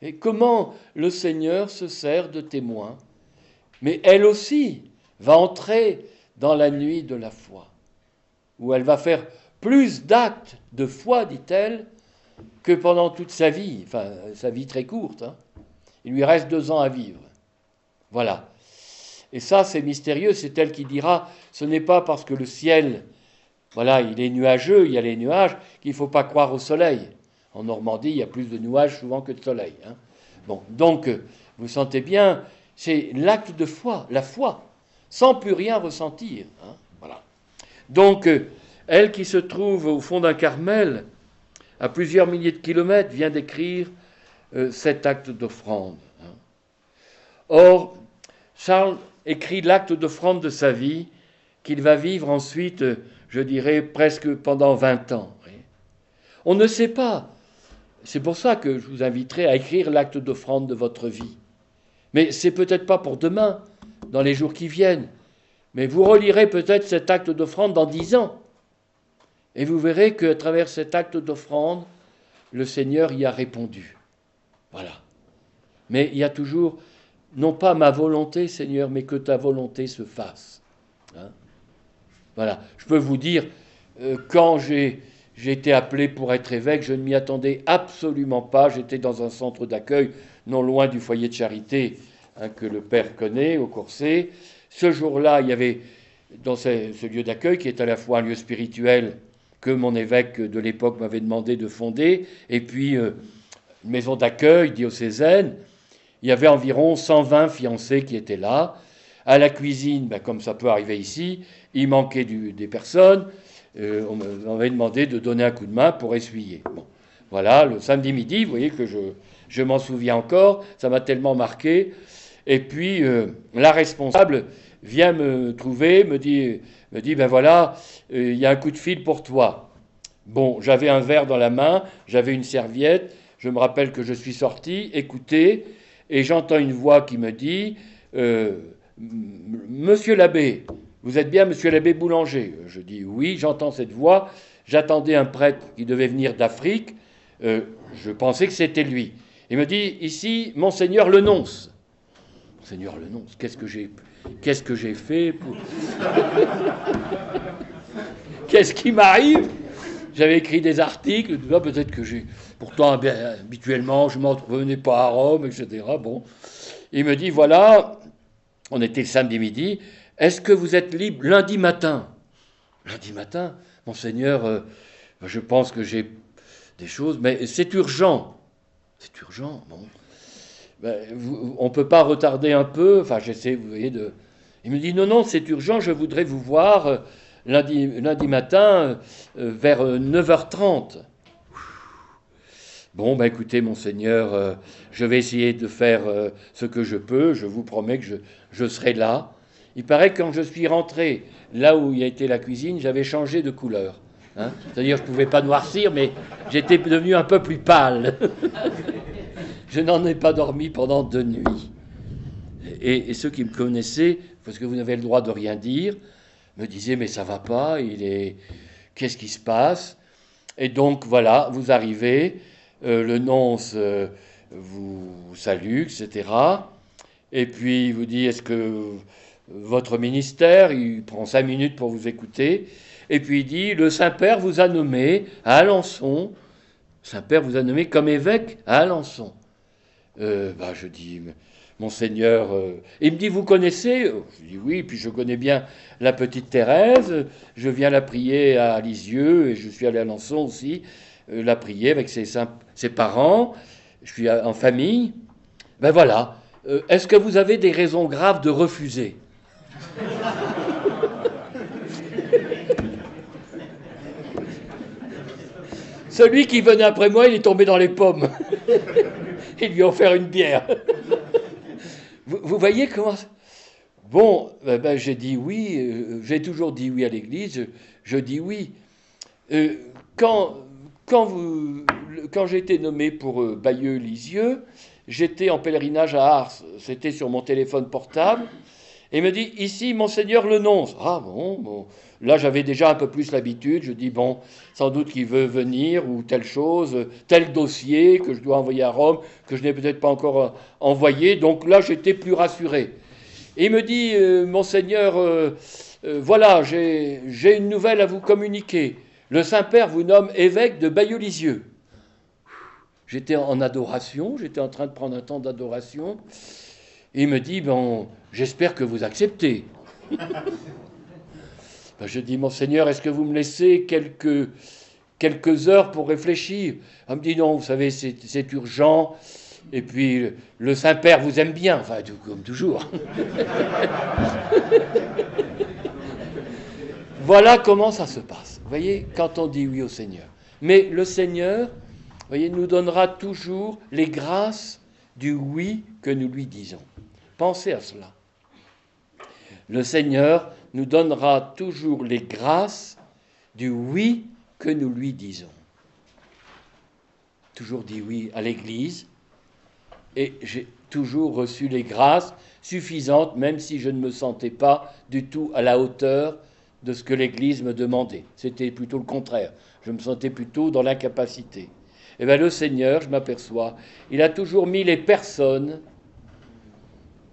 Speaker 1: Et comment le Seigneur se sert de témoin, mais elle aussi va entrer dans la nuit de la foi, où elle va faire plus d'actes de foi, dit-elle, que pendant toute sa vie, enfin sa vie très courte. Il lui reste 2 ans à vivre. Voilà. Et ça, c'est mystérieux, c'est elle qui dira, ce n'est pas parce que le ciel, voilà, il est nuageux, il y a les nuages, qu'il ne faut pas croire au soleil. En Normandie, il y a plus de nuages souvent que de soleil. Bon, donc, vous sentez bien, c'est l'acte de foi, la foi, sans plus rien ressentir. Voilà. Donc, elle qui se trouve au fond d'un Carmel, à plusieurs milliers de kilomètres, vient d'écrire cet acte d'offrande. Or, Charles écrit l'acte d'offrande de sa vie, qu'il va vivre ensuite, je dirais, presque pendant 20 ans. On ne sait pas. C'est pour ça que je vous inviterai à écrire l'acte d'offrande de votre vie. Mais c'est peut-être pas pour demain, dans les jours qui viennent. Mais vous relirez peut-être cet acte d'offrande dans 10 ans. Et vous verrez qu'à travers cet acte d'offrande, le Seigneur y a répondu. Voilà. Mais il y a toujours, non pas ma volonté, Seigneur, mais que ta volonté se fasse. Voilà. Je peux vous dire, quand j'ai été appelé pour être évêque, je ne m'y attendais absolument pas. J'étais dans un centre d'accueil, non loin du foyer de charité que le Père connaît, au Courset. Ce jour-là, il y avait dans ce lieu d'accueil, qui est à la fois un lieu spirituel que mon évêque de l'époque m'avait demandé de fonder, et puis une maison d'accueil diocésaine. Il y avait environ 120 fiancés qui étaient là. À la cuisine, comme ça peut arriver ici, il manquait des personnes. On m'avait demandé de donner un coup de main pour essuyer. Bon, voilà, le samedi midi, vous voyez que je m'en souviens encore, ça m'a tellement marqué. Et puis, la responsable vient me trouver, me dit, ben voilà, il y a un coup de fil pour toi. Bon, j'avais un verre dans la main, j'avais une serviette, je me rappelle que je suis sorti, écoutez, et j'entends une voix qui me dit, Monsieur l'abbé, vous êtes bien Monsieur l'abbé Boulanger? Je dis oui, j'entends cette voix. J'attendais un prêtre qui devait venir d'Afrique. Je pensais que c'était lui. Il me dit, ici, Monseigneur le nonce. Monseigneur le nonce, qu'est-ce que j'ai fait pour... Qu'est-ce qui m'arrive? J'avais écrit des articles, peut-être que j'ai... Pourtant, habituellement, je ne m'en revenais pas à Rome, etc. Bon. Il me dit, voilà, on était le samedi midi, est-ce que vous êtes libre lundi matin? Lundi matin, Monseigneur, je pense que j'ai des choses, mais c'est urgent. C'est urgent, bon. On ne peut pas retarder un peu, enfin j'essaie, vous voyez, de... Il me dit, non, c'est urgent, je voudrais vous voir lundi matin vers 9h30. Bon, écoutez, Monseigneur, je vais essayer de faire ce que je peux, je vous promets que je serai là. Il paraît que quand je suis rentré là où il y a été la cuisine, j'avais changé de couleur. C'est-à-dire que je ne pouvais pas noircir, mais j'étais devenu un peu plus pâle. Je n'en ai pas dormi pendant 2 nuits. Et ceux qui me connaissaient, parce que vous n'avez le droit de rien dire, me disaient, mais ça va pas, qu'est-ce qui se passe? Et donc, voilà, vous arrivez, le nonce vous salue, etc. Et puis, il vous dit, est-ce que votre ministère, il prend 5 minutes pour vous écouter, et puis il dit, le Saint-Père vous a nommé à Alençon, Saint-Père vous a nommé comme évêque à Alençon. Je dis, Monseigneur, il me dit, vous connaissez? Je dis oui, puis je connais bien la petite Thérèse, je viens la prier à Lisieux, et je suis allé à Alençon aussi, la prier avec ses parents, je suis en famille. Ben voilà, est-ce que vous avez des raisons graves de refuser? Celui qui venait après moi, il est tombé dans les pommes. Ils lui ont offert une bière. Vous voyez comment... Bon, j'ai dit oui, j'ai toujours dit oui à l'Église, je dis oui. Quand j'ai été nommé pour Bayeux-Lisieux, j'étais en pèlerinage à Ars, c'était sur mon téléphone portable, et il me dit, ici, Monseigneur le nonce. Ah bon. Là, j'avais déjà un peu plus l'habitude, je dis, bon, sans doute qu'il veut venir, ou telle chose, tel dossier que je dois envoyer à Rome, que je n'ai peut-être pas encore envoyé, donc là, j'étais plus rassuré. Et il me dit, Monseigneur, voilà, j'ai une nouvelle à vous communiquer. Le Saint-Père vous nomme évêque de Bayeux-Lisieux. J'étais en adoration, j'étais en train de prendre un temps d'adoration. Et il me dit, bon, j'espère que vous acceptez. Je dis, Monseigneur, est-ce que vous me laissez quelques heures pour réfléchir? Il me dit, non, vous savez, c'est urgent. Et puis, le Saint-Père vous aime bien, enfin, comme toujours. Voilà comment ça se passe, vous voyez, quand on dit oui au Seigneur. Mais le Seigneur, vous voyez, nous donnera toujours les grâces du oui que nous lui disons. Pensez à cela. Le Seigneur nous donnera toujours les grâces du oui que nous lui disons. Toujours dit oui à l'Église, et j'ai toujours reçu les grâces suffisantes, même si je ne me sentais pas du tout à la hauteur de ce que l'Église me demandait. C'était plutôt le contraire. Je me sentais plutôt dans l'incapacité. Et bien le Seigneur, je m'aperçois, il a toujours mis les personnes.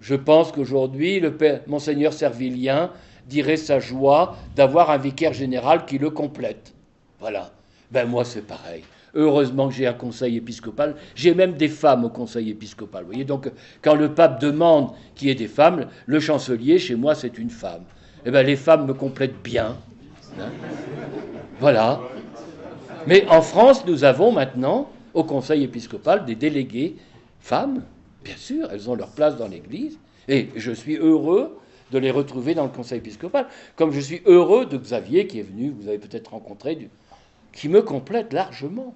Speaker 1: Je pense qu'aujourd'hui, Monseigneur Servilien dirait sa joie d'avoir un vicaire général qui le complète. Voilà. Ben moi, c'est pareil. Heureusement que j'ai un conseil épiscopal. J'ai même des femmes au conseil épiscopal. Vous voyez, donc, quand le pape demande qu'il y ait des femmes, le chancelier, chez moi, c'est une femme. Eh bien, les femmes me complètent bien. Hein, voilà. Mais en France, nous avons maintenant, au conseil épiscopal, des délégués femmes. Bien sûr, elles ont leur place dans l'Église. Et je suis heureux de les retrouver dans le conseil épiscopal. Comme je suis heureux de Xavier, qui est venu, vous avez peut-être rencontré, qui me complète largement.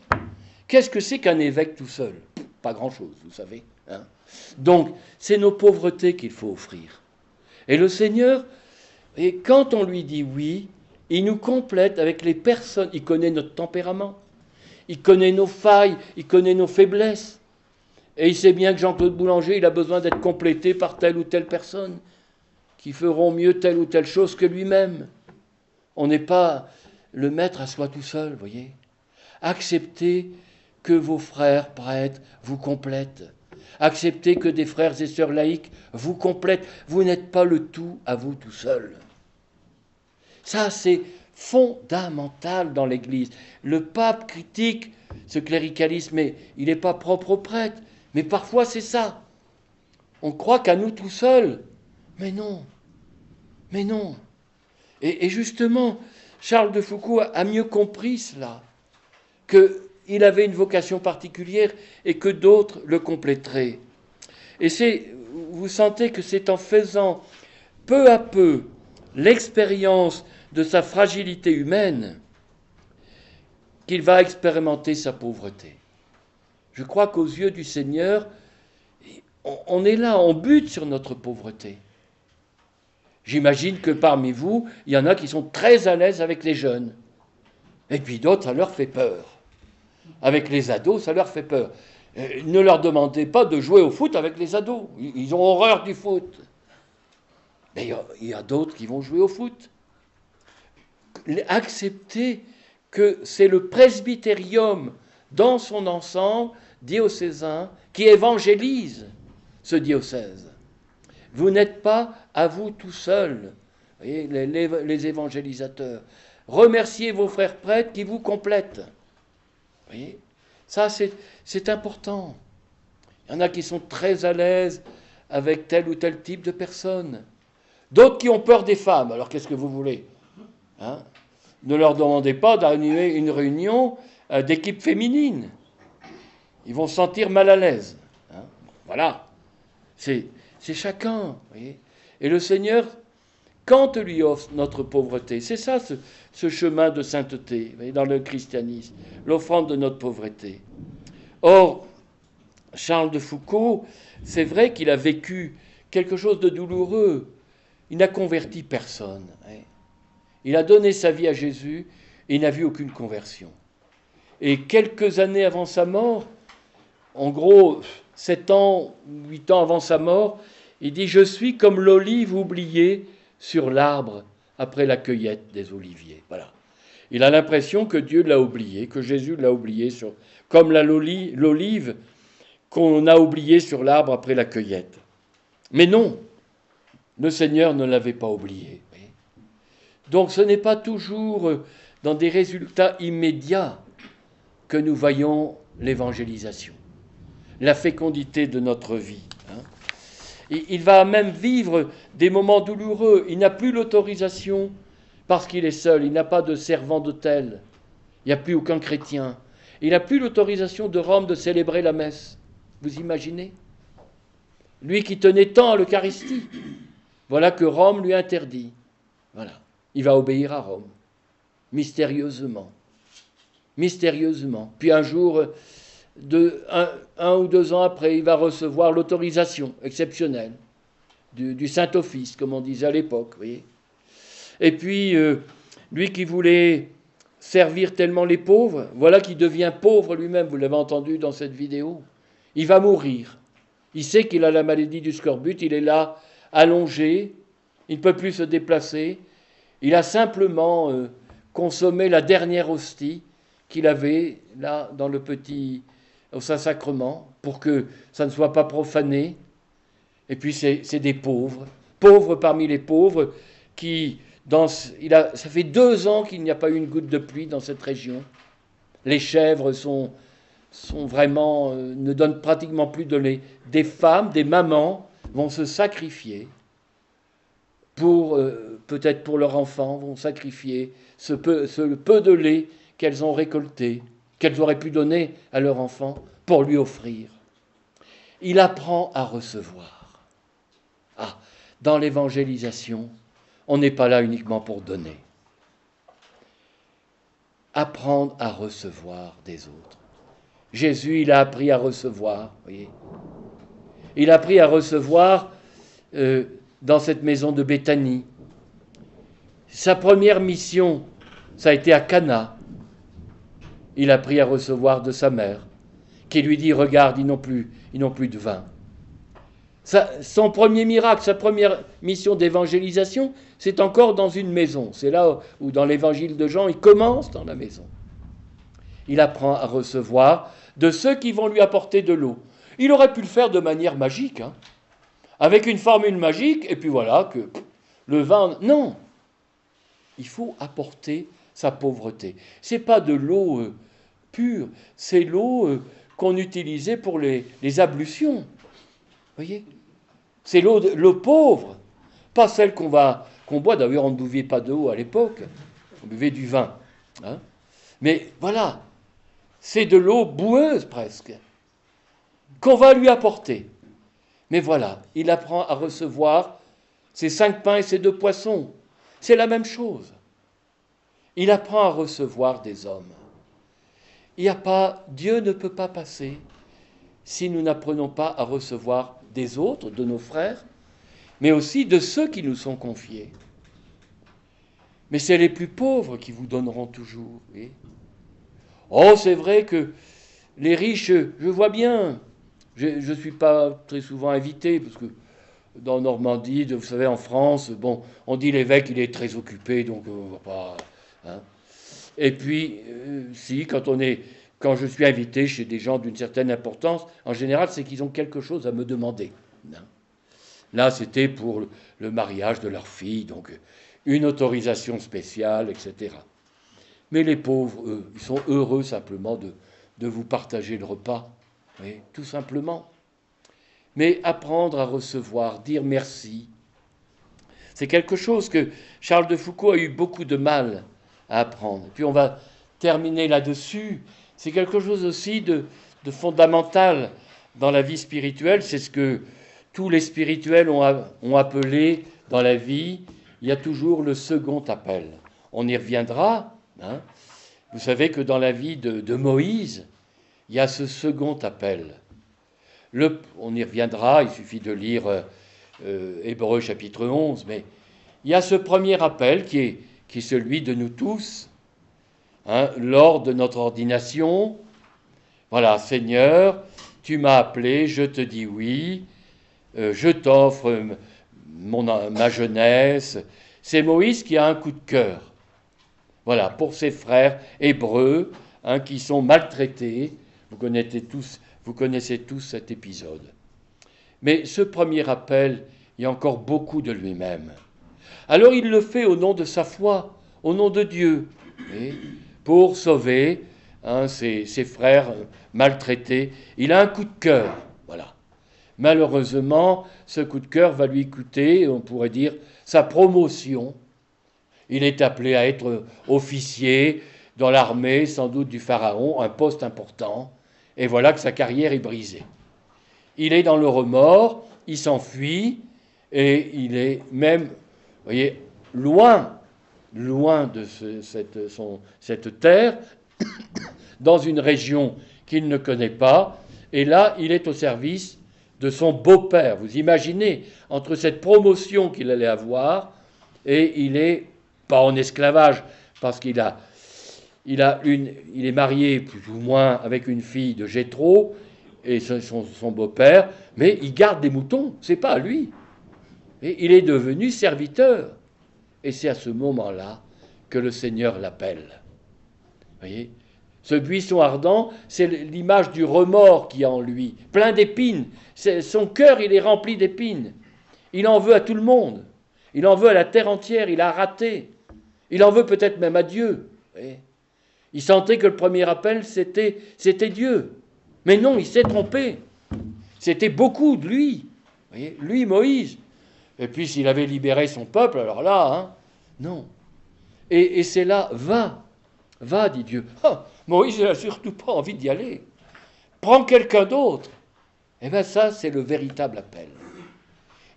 Speaker 1: Qu'est-ce que c'est qu'un évêque tout seul? Pas grand-chose, vous savez. Hein. Donc, c'est nos pauvretés qu'il faut offrir. Et le Seigneur, et quand on lui dit oui, il nous complète avec les personnes. Il connaît notre tempérament, il connaît nos failles, il connaît nos faiblesses. Et il sait bien que Jean-Claude Boulanger, il a besoin d'être complété par telle ou telle personne qui feront mieux telle ou telle chose que lui-même. On n'est pas le maître à soi tout seul, voyez. Acceptez que vos frères prêtres vous complètent. Acceptez que des frères et sœurs laïcs vous complètent. Vous n'êtes pas le tout à vous tout seul. Ça, c'est fondamental dans l'Église. Le pape critique ce cléricalisme, mais il n'est pas propre aux prêtres. Mais parfois, c'est ça. On croit qu'à nous tout seuls. Mais non. Mais non. Et justement, Charles de Foucauld a mieux compris cela, qu'il avait une vocation particulière et que d'autres le compléteraient. Et vous sentez que c'est en faisant peu à peu l'expérience de sa fragilité humaine qu'il va expérimenter sa pauvreté. Je crois qu'aux yeux du Seigneur, on est là, on bute sur notre pauvreté. J'imagine que parmi vous, il y en a qui sont très à l'aise avec les jeunes. Et puis d'autres, ça leur fait peur. Avec les ados, ça leur fait peur. Ne leur demandez pas de jouer au foot avec les ados. Ils ont horreur du foot. Mais il y a d'autres qui vont jouer au foot. Acceptez que c'est le presbytérium dans son ensemble diocésain qui évangélise ce diocèse. Vous n'êtes pas à vous tout seul, voyez, les évangélisateurs. Remerciez vos frères prêtres qui vous complètent. Vous voyez, ça c'est important. Il y en a qui sont très à l'aise avec tel ou tel type de personne. D'autres qui ont peur des femmes. Alors qu'est-ce que vous voulez, hein? Ne leur demandez pas d'animer une réunion d'équipe féminine. Ils vont se sentir mal à l'aise. Hein? Voilà. C'est chacun. Vous voyez. Et le Seigneur, quand lui offre notre pauvreté, c'est ça ce chemin de sainteté, vous voyez, dans le christianisme, l'offrande de notre pauvreté. Or, Charles de Foucault, c'est vrai qu'il a vécu quelque chose de douloureux. Il n'a converti personne. Hein. Il a donné sa vie à Jésus et il n'a vu aucune conversion. Et quelques années avant sa mort, en gros 7 ans, 8 ans avant sa mort, il dit « Je suis comme l'olive oubliée sur l'arbre après la cueillette des oliviers. » Voilà. Il a l'impression que Dieu l'a oublié, que Jésus l'a oublié, comme l'olive qu'on a oubliée sur l'arbre après la cueillette. Mais non, le Seigneur ne l'avait pas oublié. Donc ce n'est pas toujours dans des résultats immédiats que nous voyons l'évangélisation, la fécondité de notre vie. Il va même vivre des moments douloureux. Il n'a plus l'autorisation parce qu'il est seul. Il n'a pas de servant d'autel. Il n'y a plus aucun chrétien. Il n'a plus l'autorisation de Rome de célébrer la messe. Vous imaginez ? Lui qui tenait tant à l'Eucharistie. Voilà que Rome lui interdit. Voilà. Il va obéir à Rome. Mystérieusement. Mystérieusement. Puis un jour, un ou 2 ans après, il va recevoir l'autorisation exceptionnelle du Saint-Office, comme on disait à l'époque. Voyez. Et puis, lui qui voulait servir tellement les pauvres, voilà qu'il devient pauvre lui-même, vous l'avez entendu dans cette vidéo. Il va mourir. Il sait qu'il a la maladie du scorbut, il est là, allongé, il ne peut plus se déplacer. Il a simplement consommé la dernière hostie qu'il avait là dans le petit au Saint-Sacrement pour que ça ne soit pas profané. Et puis c'est des pauvres parmi les pauvres qui ça fait 2 ans qu'il n'y a pas eu une goutte de pluie dans cette région. Les chèvres sont vraiment ne donnent pratiquement plus de lait. Des femmes, des mamans vont se sacrifier peut-être pour leur enfant, vont sacrifier ce peu de lait qu'elles ont récolté, qu'elles auraient pu donner à leur enfant pour lui offrir. Il apprend à recevoir. Dans l'évangélisation, on n'est pas là uniquement pour donner. Apprendre à recevoir des autres. Jésus, il a appris à recevoir, voyez. Il a appris à recevoir dans cette maison de Béthanie. Sa première mission, ça a été à Cana. Il a appris à recevoir de sa mère, qui lui dit « Regarde, ils n'ont plus de vin ». Son premier miracle, sa première mission d'évangélisation, c'est encore dans une maison. C'est là où dans l'évangile de Jean, il commence dans la maison. Il apprend à recevoir de ceux qui vont lui apporter de l'eau. Il aurait pu le faire de manière magique, avec une formule magique, et puis voilà, que le vin... Non, il faut apporter sa pauvreté. Ce n'est pas de l'eau pure, c'est l'eau qu'on utilisait pour les ablutions. Vous voyez ? C'est l'eau pauvre, pas celle qu'on boit. D'ailleurs, on ne buvait pas d'eau à l'époque, on buvait du vin. Mais voilà, c'est de l'eau boueuse presque, qu'on va lui apporter. Mais voilà, il apprend à recevoir ses 5 pains et ses 2 poissons. C'est la même chose. Il apprend à recevoir des hommes. Dieu ne peut pas passer si nous n'apprenons pas à recevoir des autres, de nos frères, mais aussi de ceux qui nous sont confiés. Mais c'est les plus pauvres qui vous donneront toujours. Oui. Oh, c'est vrai que les riches, je vois bien. Je ne suis pas très souvent invité, parce que dans Normandie, vous savez, en France, bon, on dit l'évêque, il est très occupé, donc on va pas... Hein. Et puis, si, quand je suis invité chez des gens d'une certaine importance, en général, c'est qu'ils ont quelque chose à me demander. Hein. Là, c'était pour le mariage de leur fille, donc une autorisation spéciale, etc. Mais les pauvres, eux, ils sont heureux simplement de vous partager le repas, oui, tout simplement. Mais apprendre à recevoir, dire merci, c'est quelque chose que Charles de Foucault a eu beaucoup de mal à apprendre. Et puis on va terminer là-dessus. C'est quelque chose aussi de fondamental dans la vie spirituelle. C'est ce que tous les spirituels ont appelé dans la vie. Il y a toujours le second appel. On y reviendra. Hein. Vous savez que dans la vie de Moïse, il y a ce second appel. On y reviendra, il suffit de lire Hébreux chapitre 11, mais il y a ce premier appel qui est celui de nous tous, hein, lors de notre ordination. Voilà, Seigneur, tu m'as appelé, je te dis oui, je t'offre ma jeunesse. C'est Moïse qui a un coup de cœur. Voilà, pour ses frères hébreux, hein, qui sont maltraités. Vous connaissez tous cet épisode. Mais ce premier appel, il y a encore beaucoup de lui-même. Alors il le fait au nom de sa foi, au nom de Dieu, pour sauver ses frères maltraités. Il a un coup de cœur, voilà. Malheureusement, ce coup de cœur va lui coûter, on pourrait dire, sa promotion. Il est appelé à être officier dans l'armée, sans doute du Pharaon, un poste important. Et voilà que sa carrière est brisée. Il est dans le remords, il s'enfuit, et il est même, vous voyez, loin de cette terre, dans une région qu'il ne connaît pas. Et là, il est au service de son beau-père. Vous imaginez, entre cette promotion qu'il allait avoir, et il est pas en esclavage, parce qu'il est marié plus ou moins avec une fille de Jéthro, et son beau-père, mais il garde des moutons, c'est pas à lui. Et il est devenu serviteur. Et c'est à ce moment-là que le Seigneur l'appelle. Vous voyez ? Ce buisson ardent, c'est l'image du remords qu'il y a en lui, plein d'épines. Son cœur, il est rempli d'épines. Il en veut à tout le monde. Il en veut à la terre entière. Il a raté. Il en veut peut-être même à Dieu. Vous voyez ? Il sentait que le premier appel, c'était Dieu. Mais non, il s'est trompé. C'était beaucoup de lui. Vous voyez ? Lui, Moïse. Et puis s'il avait libéré son peuple, alors là, hein, non. Et c'est là, va, dit Dieu. Ah, Moïse, il n'a surtout pas envie d'y aller. Prends quelqu'un d'autre. Eh bien ça, c'est le véritable appel.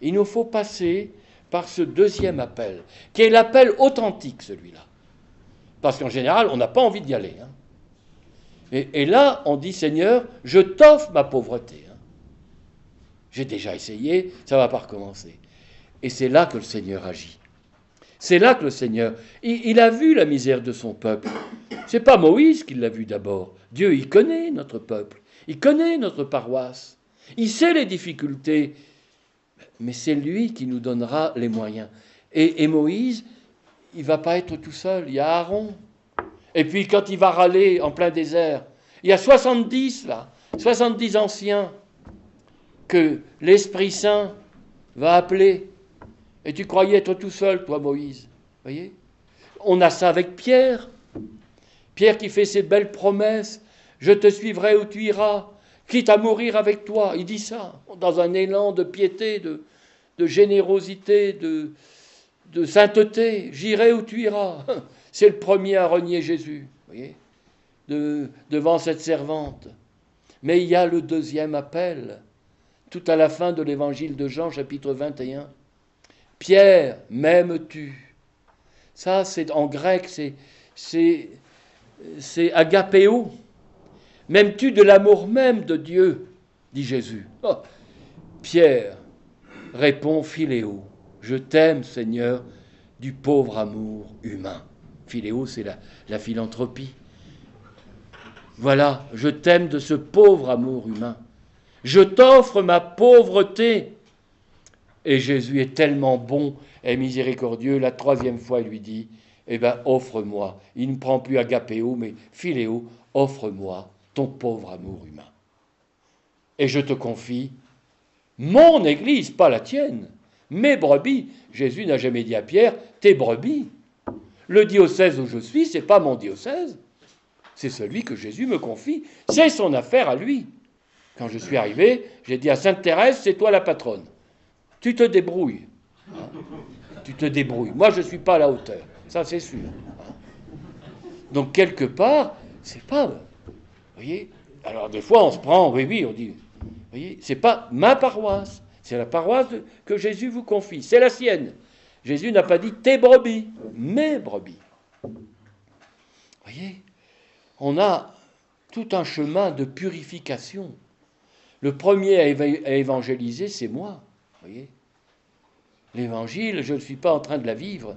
Speaker 1: Il nous faut passer par ce deuxième appel, qui est l'appel authentique, celui-là. Parce qu'en général, on n'a pas envie d'y aller. Hein. Et là, on dit, Seigneur, je t'offre ma pauvreté. Hein. J'ai déjà essayé, ça ne va pas recommencer. Et c'est là que le Seigneur agit. C'est là que le Seigneur... Il a vu la misère de son peuple. Ce n'est pas Moïse qui l'a vu d'abord. Dieu, il connaît notre peuple. Il connaît notre paroisse. Il sait les difficultés. Mais c'est lui qui nous donnera les moyens. Et Moïse, il ne va pas être tout seul. Il y a Aaron. Et puis quand il va râler en plein désert, il y a 70 là, 70 anciens que l'Esprit Saint va appeler. Et tu croyais être tout seul, toi, Moïse. Voyez ? On a ça avec Pierre. Pierre qui fait ses belles promesses. Je te suivrai où tu iras, quitte à mourir avec toi. Il dit ça dans un élan de piété, de générosité, de sainteté. J'irai où tu iras. C'est le premier à renier Jésus, voyez, devant cette servante. Mais il y a le deuxième appel, tout à la fin de l'évangile de Jean, chapitre 21. Pierre, m'aimes-tu ? Ça, c'est en grec, c'est agapéo. M'aimes-tu de l'amour même de Dieu ? Dit Jésus. Oh, Pierre répond philéo. Je t'aime, Seigneur, du pauvre amour humain. Philéo, c'est la philanthropie. Voilà, je t'aime de ce pauvre amour humain. Je t'offre ma pauvreté. Et Jésus est tellement bon et miséricordieux. La troisième fois, il lui dit, eh bien, offre-moi. Il ne prend plus agapéo, mais philéo, offre-moi ton pauvre amour humain. Et je te confie mon Église, pas la tienne, mes brebis. Jésus n'a jamais dit à Pierre, tes brebis. Le diocèse où je suis, c'est pas mon diocèse. C'est celui que Jésus me confie. C'est son affaire à lui. Quand je suis arrivé, j'ai dit à Sainte Thérèse, c'est toi la patronne. Tu te débrouilles. Tu te débrouilles. Moi, je ne suis pas à la hauteur. Ça, c'est sûr. Donc, quelque part, c'est pas... Vous voyez? Alors, des fois, on se prend... Oui, on dit... Vous voyez? C'est pas ma paroisse. C'est la paroisse que Jésus vous confie. C'est la sienne. Jésus n'a pas dit tes brebis, mes brebis. Vous voyez? On a tout un chemin de purification. Le premier à évangéliser, c'est moi. Vous voyez? L'évangile, je ne suis pas en train de le vivre.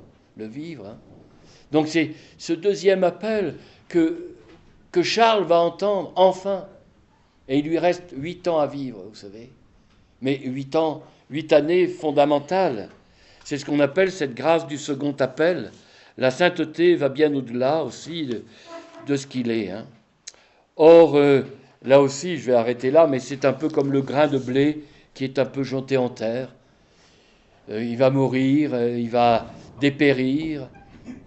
Speaker 1: Hein. Donc c'est ce deuxième appel que Charles va entendre, enfin. Et il lui reste 8 ans à vivre, vous savez. Mais 8 années fondamentales. C'est ce qu'on appelle cette grâce du second appel. La sainteté va bien au-delà aussi de ce qu'il est. Hein. Or, là aussi, je vais arrêter là, mais c'est un peu comme le grain de blé qui est un peu jeté en terre. Il va mourir, il va dépérir,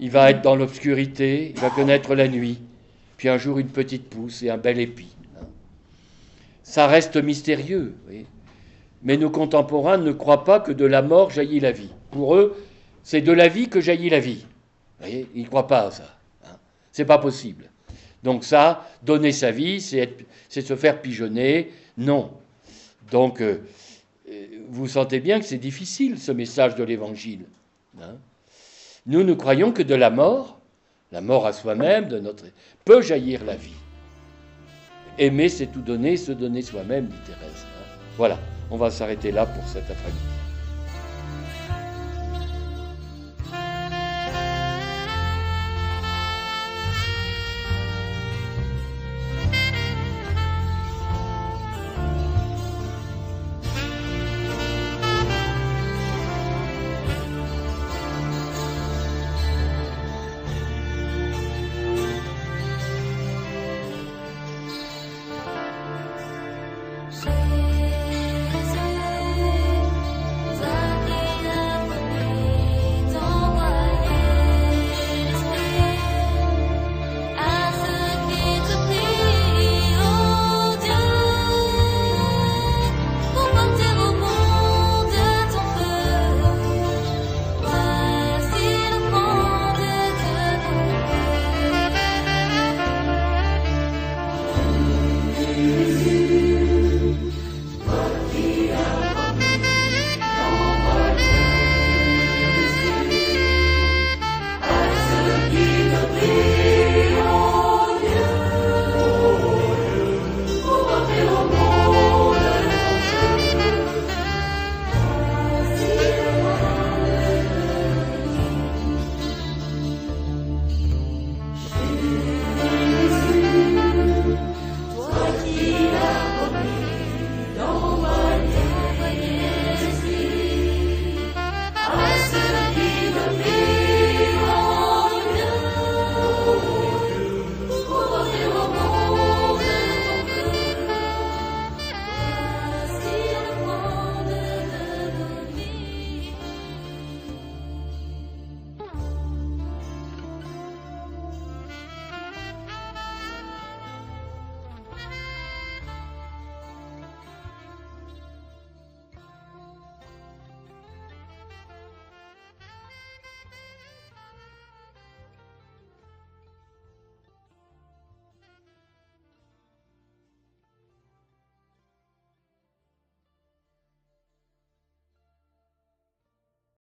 Speaker 1: il va être dans l'obscurité, il va connaître la nuit. Puis un jour, une petite pousse et un bel épi. Hein. Ça reste mystérieux, vous voyez. Mais nos contemporains ne croient pas que de la mort jaillit la vie. Pour eux, c'est de la vie que jaillit la vie. Vous voyez, ils ne croient pas à ça. Hein. C'est pas possible. Donc ça, donner sa vie, c'est se faire pigeonner. Non. Donc, vous sentez bien que c'est difficile, ce message de l'Évangile. Hein. Nous croyons que de la mort à soi-même, peut jaillir la vie. Aimer, c'est tout donner, se donner soi-même, dit Thérèse. Hein. Voilà, on va s'arrêter là pour cet après-midi.